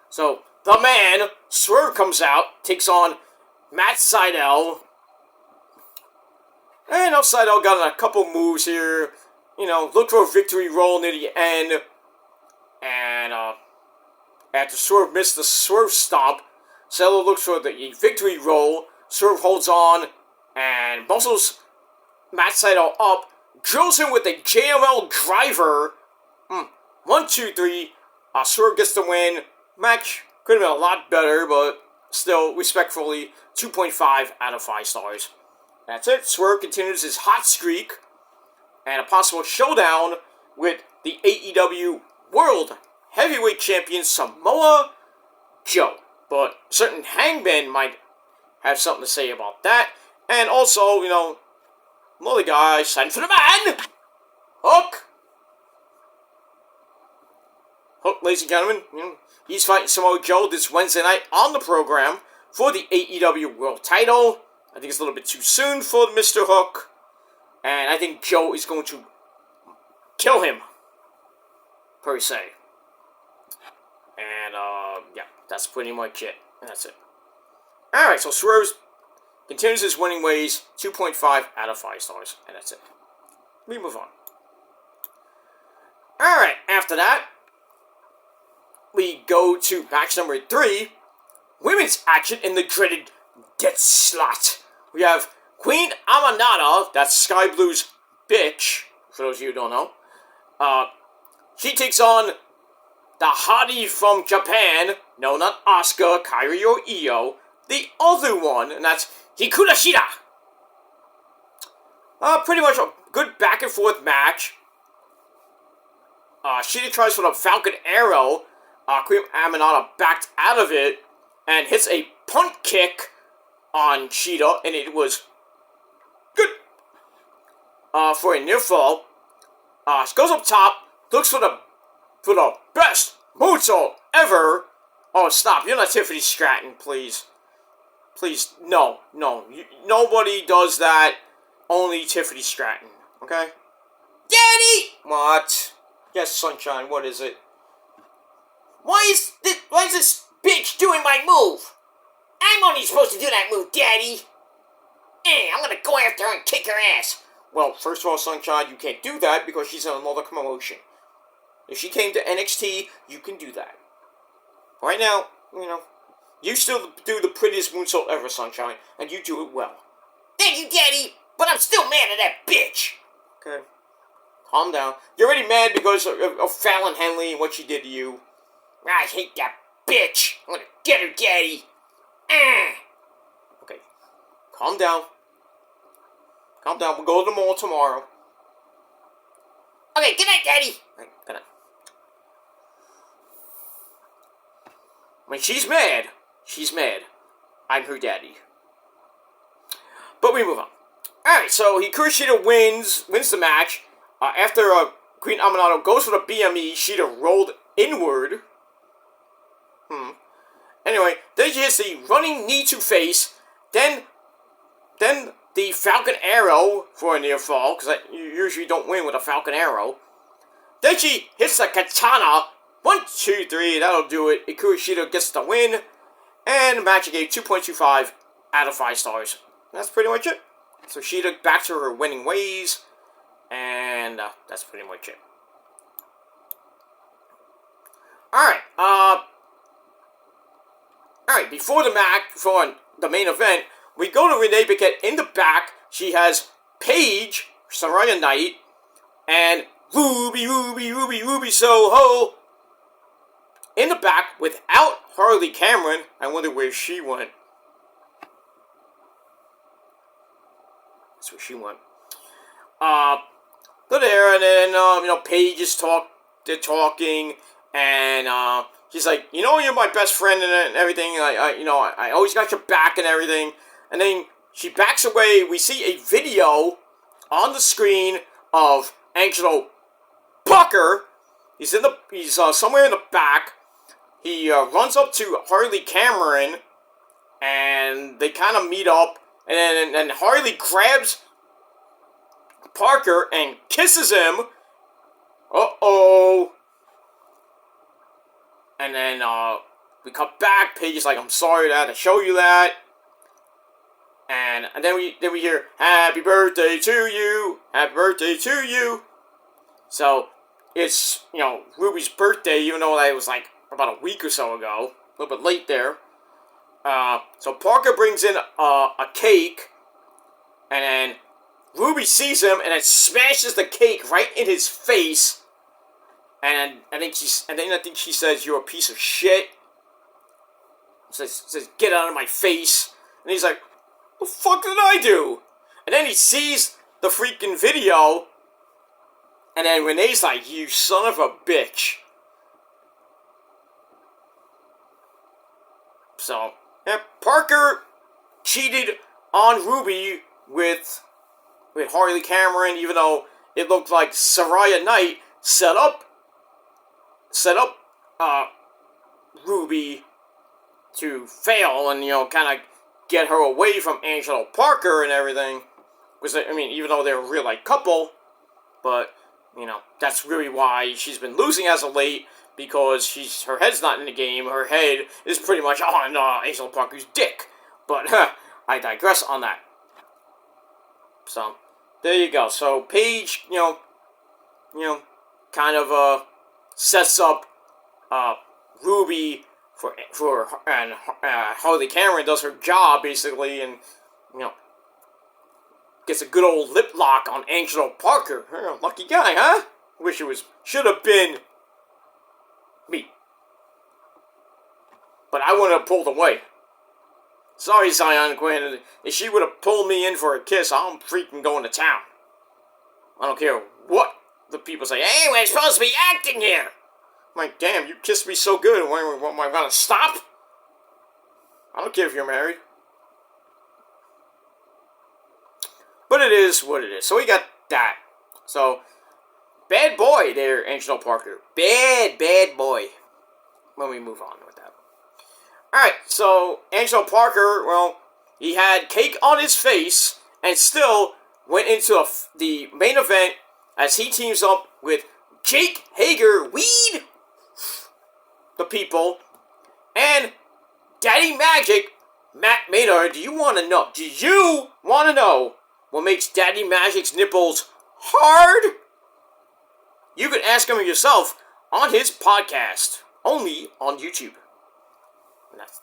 So, the man, Swerve, comes out, takes on Matt Sydal. And Sydal got a couple moves here. Look for a victory roll near the end. And after Swerve missed the Swerve stomp, Sydal looks for the victory roll. Swerve holds on and muscles Matt Sydal up, drills him with a JML driver. 1, 2, 3. Swerve gets the win. Match could have been a lot better, but still, respectfully, 2.5 out of 5 stars. That's it. Swerve continues his hot streak and a possible showdown with the AEW World Heavyweight Champion Samoa Joe. But certain Hangman might have something to say about that. And also, another guy signed for the man, Hook. Hook, ladies and gentlemen, he's fighting Samoa Joe this Wednesday night on the program for the AEW World Title. I think it's a little bit too soon for Mr. Hook. And I think Joe is going to kill him, per se. And, yeah, that's pretty much it. And that's it. Alright, so Swerve continues his winning ways, 2.5 out of 5 stars. And that's it. We move on. Alright, after that, we go to match number 3. Women's action in the dreaded death slot. We have Queen Amanada, that's Sky Blue's bitch, for those of you who don't know. She takes on the hottie from Japan, no, not Asuka, Kairi, or Io, the other one, and that's Hikaru Shida. Pretty much a good back and forth match. Shida tries for the Falcon Arrow. Queen Amanada backed out of it and hits a punt kick on Shida, and it was good for a near fall. She goes up top, looks for the best moonsault ever. Oh, stop! You're not Tiffany Stratton, please. Please, no. Nobody does that. Only Tiffany Stratton. Okay. Daddy! What? Yes, Sunshine, what is it? Why is this bitch doing my move? I'm only supposed to do that move, Daddy. I'm gonna go after her and kick her ass. Well, first of all, Sunshine, you can't do that because she's in another promotion. If she came to NXT, you can do that. Right now, you still do the prettiest moonsault ever, Sunshine, and you do it well. Thank you, Daddy, but I'm still mad at that bitch. Okay. Calm down. You're already mad because of Fallon Henley and what she did to you. I hate that bitch. I'm gonna get her, Daddy. Okay. Calm down. Calm down. We'll go to the mall tomorrow. Okay, good night, Daddy. Right, good night. When she's mad, she's mad. I'm her daddy. But we move on. Alright, so Hikaru Shida wins the match. After Queen Aminato goes for the BME, Shida rolled inward. Anyway, then she hits the running knee to face. Then the Falcon Arrow for a near fall, because you usually don't win with a Falcon Arrow. Then she hits the Katana. 1, 2, 3, that'll do it. Hikaru Shida gets the win. And the match gave 2.25 out of 5 stars. That's pretty much it. So Shida back to her winning ways. And that's pretty much it. Alright, Alright, before the match, for the main event, we go to Renee Paquette in the back. She has Paige, Saraya Knight, and Ruby Soho in the back without Harley Cameron. I wonder where she went. That's where she went. Go there, and then, Paige is they're talking, and, she's like, you're my best friend and everything, I always got your back and everything, and then she backs away. We see a video on the screen of Angelo Pucker. He's somewhere in the back. He runs up to Harley Cameron, and they kind of meet up, and then Harley grabs Parker and kisses him. Uh-oh. And then we cut back. Paige is like, I'm sorry that I had to show you that. And then we hear, happy birthday to you. Happy birthday to you. So it's, Ruby's birthday, even though that was like about a week or so ago. A little bit late there. So Parker brings in a cake. And then Ruby sees him and then smashes the cake right in his face. And I think she says, you're a piece of shit. Says, get out of my face. And he's like, what the fuck did I do? And then he sees the freaking video. And then Renee's like, you son of a bitch. So, yeah, Parker cheated on Ruby with Harley Cameron, even though it looked like Saraya Knight set up Ruby to fail and, kind of get her away from Angelo Parker and everything. Because, even though they're a real life couple, but, that's really why she's been losing as of late, because her head's not in the game. Her head is pretty much on Angelo Parker's dick. But, I digress on that. So, there you go. So, Paige, kind of, sets up Ruby and Harley Cameron does her job basically, and gets a good old lip lock on Angelo Parker. Lucky guy, huh? Should have been me, but I wouldn't have pulled away. Sorry, Zion Quinn. If she would have pulled me in for a kiss, I'm freaking going to town. I don't care what the people say. Hey, we're supposed to be acting here. I'm like, damn, you kissed me so good. What am I gonna stop? I don't care if you're married. But it is what it is. So we got that. So, bad boy there, Angelo Parker. Bad boy. When we move on with that. Alright, so Angelo Parker, well, he had cake on his face and still went into the main event as he teams up with Jake Hager, Weed, the people, and Daddy Magic, Matt Maynard. Do you want to know? Do you want to know what makes Daddy Magic's nipples hard? You can ask him yourself on his podcast, only on YouTube,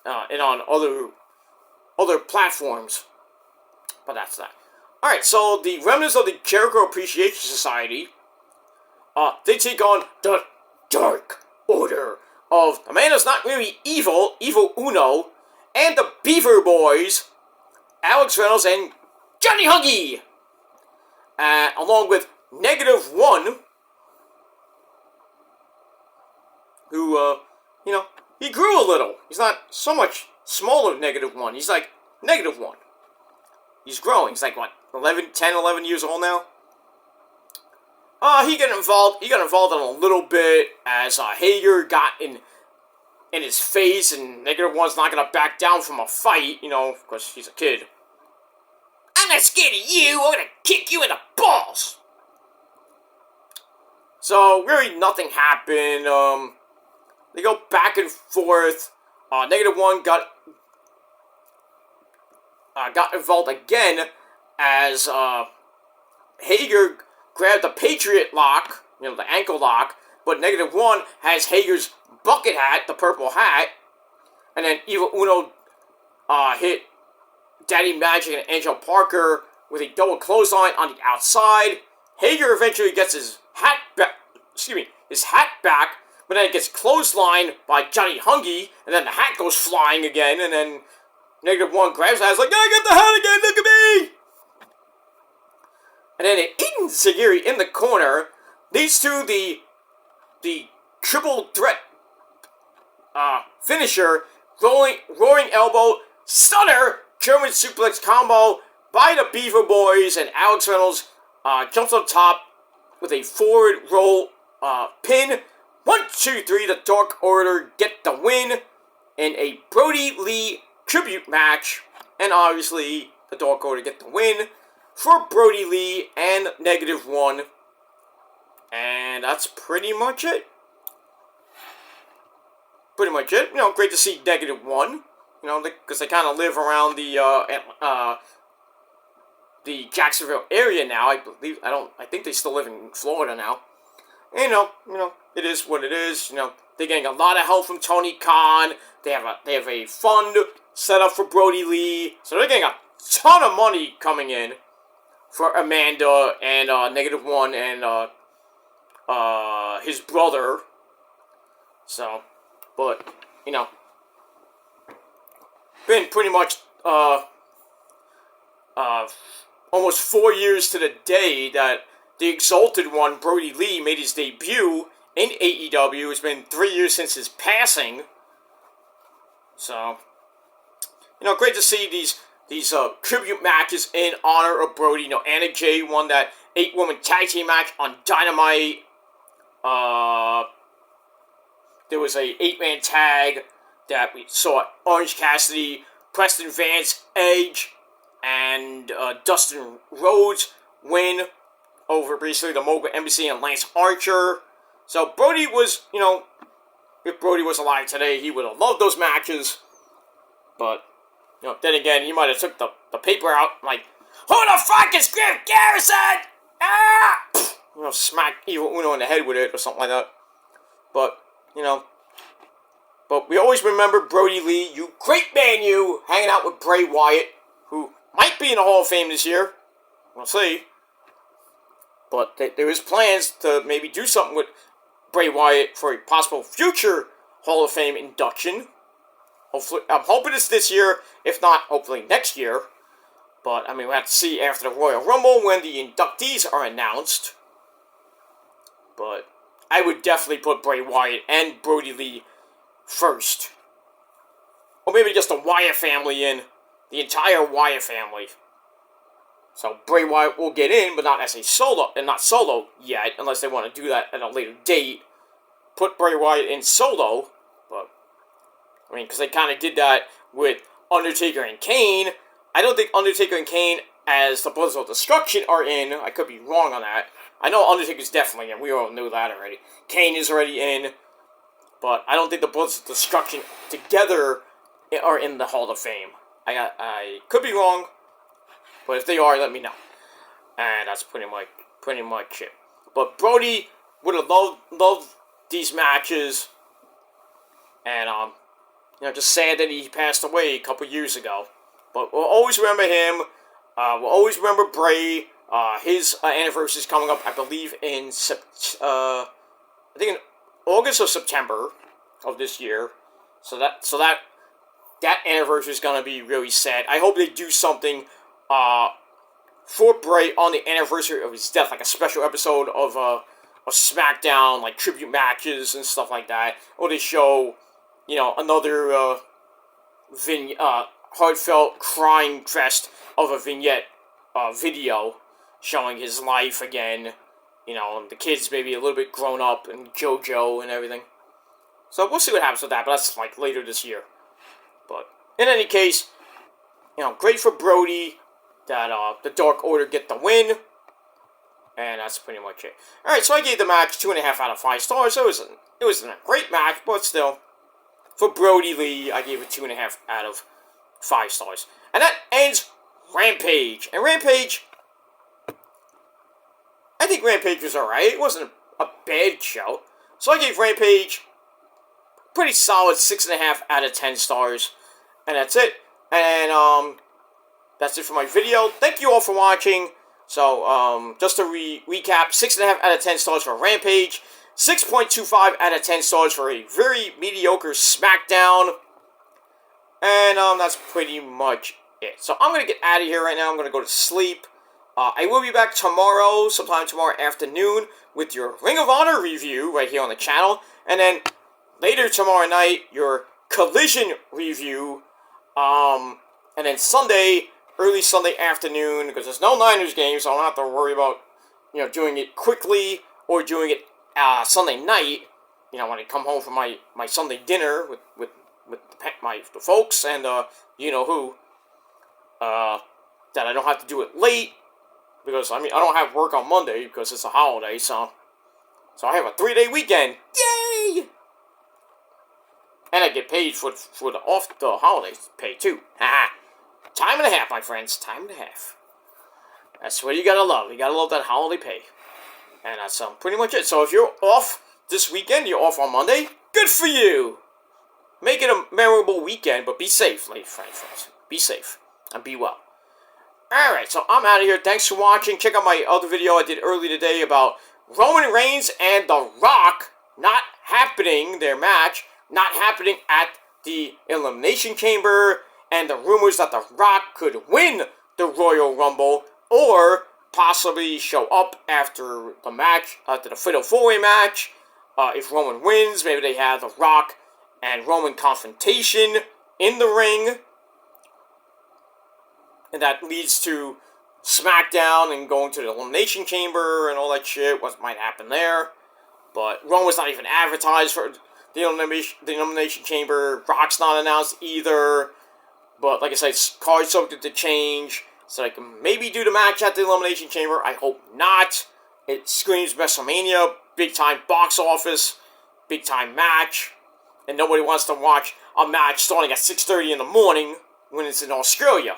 and on other platforms. But that's that. All right, so the remnants of the Jericho Appreciation Society, they take on the Dark Order of a man that's not really evil, Evil Uno, and the Beaver Boys, Alex Reynolds and Johnny Hungee, along with -1, who, he grew a little. He's not so much smaller than -1. He's like -1. He's growing. He's like, what, 11 years old now? He got involved in a little bit as Hager got in his face, and -1's not gonna back down from a fight, because he's a kid. I'm not scared of you. I'm gonna kick you in the balls. So really, nothing happened. They go back and forth. -1 got involved again as Hager grabbed the Patriot lock, the ankle lock, but -1 has Hager's bucket hat, the purple hat, and then Evil Uno hit Daddy Magic and Angel Parker with a double clothesline on the outside. Hager eventually gets his hat back, but then it gets clotheslined by Johnny Hungee, and then the hat goes flying again, and then -1 grabs the hat, like, I get the hat again, look at me! And then an Enziguri in the corner leads to the triple threat finisher, roaring elbow, stunner, German suplex combo by the Beaver Boys, and Alex Reynolds jumps on top with a forward roll pin. 1, 2, 3, the Dark Order get the win in a Brody Lee tribute match, and obviously the Dark Order get the win for Brody Lee and -1, and that's pretty much it. Great to see -1, because they kind of live around the Jacksonville area now. I think they still live in Florida now. And, it is what it is. They're getting a lot of help from Tony Khan. They have a fund set up for Brody Lee, so they're getting a ton of money coming in for Amanda and -1 and his brother. So, but been pretty much almost 4 years to the day that the Exalted One, Brody Lee, made his debut in AEW. It's been 3 years since his passing. So, great to see these tribute matches in honor of Brody. Anna Jay won that 8-woman tag team match on Dynamite. There was a 8-man tag that we saw Orange Cassidy, Preston Vance, Edge, and Dustin Rhodes win over basically the Mogul Embassy and Lance Archer. So Brody was, if Brody was alive today, he would have loved those matches. But, then again, he might have took the paper out, like, who the fuck is Griff Garrison? Ah! Smack Evil Uno in the head with it or something like that. But, but we always remember Brody Lee, you great man, you, hanging out with Bray Wyatt, who might be in the Hall of Fame this year. We'll see. But there is plans to maybe do something with Bray Wyatt for a possible future Hall of Fame induction. Hopefully, I'm hoping it's this year. If not, hopefully next year. But, we'll have to see after the Royal Rumble when the inductees are announced. But I would definitely put Bray Wyatt and Brody Lee first. Or maybe just the Wyatt family in. The entire Wyatt family. So Bray Wyatt will get in, but not as a solo, and not solo yet, unless they want to do that at a later date. Put Bray Wyatt in solo, but, because they kind of did that with Undertaker and Kane. I don't think Undertaker and Kane, as the Brothers of Destruction, are in. I could be wrong on that. I know Undertaker's definitely in. We all knew that already. Kane is already in. But I don't think the Brothers of Destruction together are in the Hall of Fame. I could be wrong, but if they are, let me know. And that's pretty much it. But Brody would have loved these matches, and just sad that he passed away a couple years ago. But we'll always remember him. We'll always remember Bray. His anniversary is coming up, I believe, in in August or September of this year. So that anniversary is gonna be really sad. I hope they do something for Bray on the anniversary of his death, like a special episode of Smackdown, like tribute matches and stuff like that, or they show, another heartfelt crying fest of a vignette video showing his life again. The kids maybe a little bit grown up, and JoJo and everything. So we'll see what happens with that, but that's like later this year. But in any case, great for Brody that the Dark Order get the win. And that's pretty much it. Alright, so I gave the match 2.5 out of 5 stars. It wasn't a great match, but still. For Brody Lee, I gave it 2.5 out of 5 stars. And that ends Rampage. And Rampage, I think Rampage was alright. It wasn't a bad show. So I gave Rampage pretty solid 6.5 out of 10 stars. And that's it. And that's it for my video. Thank you all for watching. So, just to recap, 6.5 out of 10 stars for Rampage, 6.25 out of 10 stars for a very mediocre Smackdown, and that's pretty much it. So I'm going to get out of here right now. I'm going to go to sleep. I will be back tomorrow, sometime tomorrow afternoon, with your Ring of Honor review right here on the channel, and then later tomorrow night, your Collision review, and then early Sunday afternoon, because there's no Niners game, so I don't have to worry about, doing it quickly, or doing it Sunday night, when I come home from my Sunday dinner with the folks, and, who, that I don't have to do it late, because, I don't have work on Monday, because it's a holiday, so I have a 3-day weekend, yay! And I get paid for the holiday pay, too, haha. Time and a half, my friends. Time and a half. That's what you gotta love. You gotta love that holiday pay. And that's pretty much it. So if you're off this weekend, you're off on Monday, good for you. Make it a memorable weekend, but be safe, ladies and friends. Be safe. And be well. Alright, so I'm out of here. Thanks for watching. Check out my other video I did earlier today about Roman Reigns and The Rock not happening, their match, not happening at the Elimination Chamber, and the rumors that The Rock could win the Royal Rumble, or possibly show up after the match, after the Fatal 4-Way match. If Roman wins, maybe they have The Rock and Roman confrontation in the ring. And that leads to SmackDown and going to the Elimination Chamber and all that shit, what might happen there. But Roman's not even advertised for the Elimination Chamber. Rock's not announced either. But, like I said, cards subject to change, so I can maybe do the match at the Elimination Chamber. I hope not. It screams WrestleMania, big-time box office, big-time match, and nobody wants to watch a match starting at 6:30 in the morning when it's in Australia.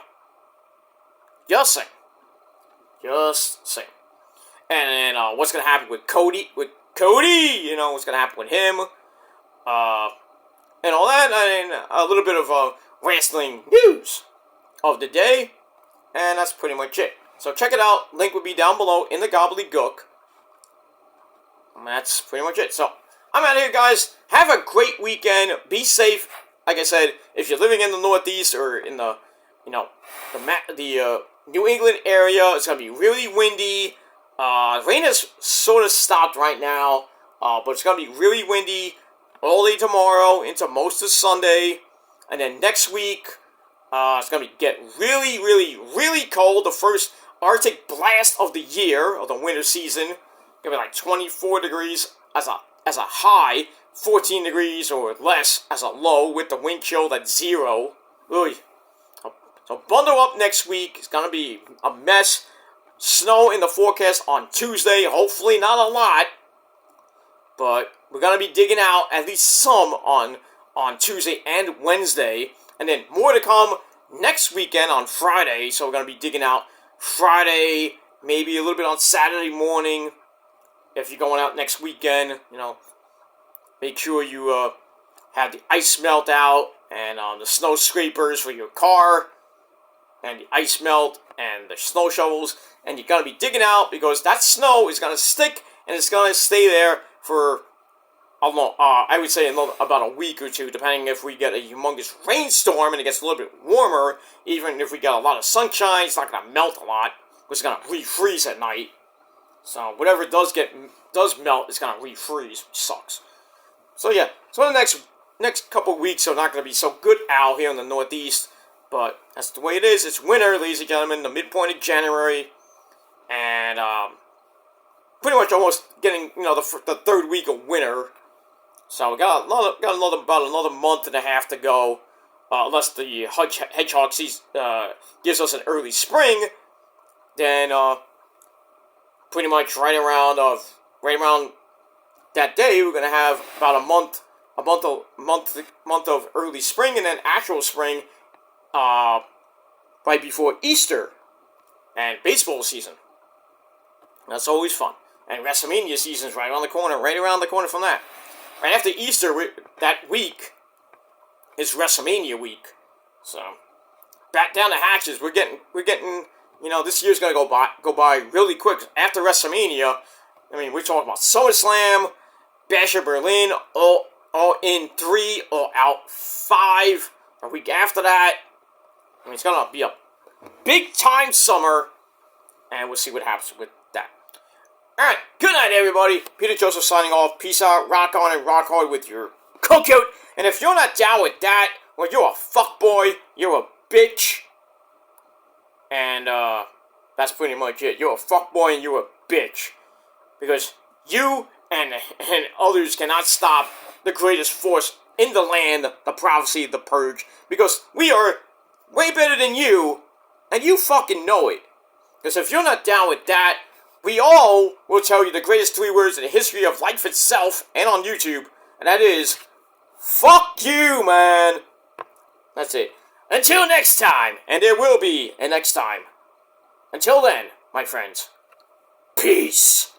Just saying. Just saying. And then, what's going to happen with Cody? What's going to happen with him? And all that, and a little bit of, wrestling news of the day, and that's pretty much it. So check it out. Link will be down below in the gobbledygook. And that's pretty much it. So I'm out of here, guys. Have a great weekend. Be safe. Like I said, if you're living in the Northeast or in the New England area, it's gonna be really windy. Rain has sort of stopped right now, but it's gonna be really windy all day tomorrow into most of Sunday. And then next week, it's going to get really, really, really cold. The first Arctic blast of the year, of the winter season. Going to be like 24 degrees as a high, 14 degrees or less as a low, with the wind chill at 0. Really. So bundle up next week. It's going to be a mess. snow in the forecast on Tuesday. Hopefully not a lot. But we're going to be digging out at least some on Tuesday and Wednesday. And then more to come next weekend on Friday. So we're going to be digging out Friday, maybe a little bit on Saturday morning. If you're going out next weekend, make sure you have the ice melt out and the snow scrapers for your car and the ice melt and the snow shovels. And you're going to be digging out because that snow is going to stick and it's going to stay there for, I would say, about a week or two, depending if we get a humongous rainstorm and it gets a little bit warmer. Even if we get a lot of sunshine, it's not going to melt a lot. It's going to refreeze at night. So whatever does melt, it's going to refreeze, which sucks. So yeah, so the next couple of weeks are not going to be so good out here in the Northeast, but that's the way it is. It's winter, ladies and gentlemen, the midpoint of January, and pretty much almost getting the third week of winter. So we got about another month and a half to go, unless the hedgehog season gives us an early spring. Then pretty much right around that day, we're gonna have about a month of early spring, and then actual spring right before Easter and baseball season. That's always fun. And WrestleMania season's right around the corner from that. Right after Easter, that week is WrestleMania week. So back down the hatches. We're getting. This year's gonna go by really quick. After WrestleMania, we're talking about SummerSlam, Bash of Berlin, all in 3, all out 5. A week after that, it's gonna be a big time summer, and we'll see what happens with that. Alright, good night everybody. Peter Joseph signing off. Peace out, rock on and rock hard with your cookout. And if you're not down with that, well, you're a fuckboy, you're a bitch. And that's pretty much it. You're a fuckboy and you're a bitch. Because you and others cannot stop the greatest force in the land, the prophecy of the purge. Because we are way better than you, and you fucking know it. Because if you're not down with that, we all will tell you the greatest 3 words in the history of life itself and on YouTube. And that is, fuck you, man. That's it. Until next time, and there will be a next time. Until then, my friends, peace.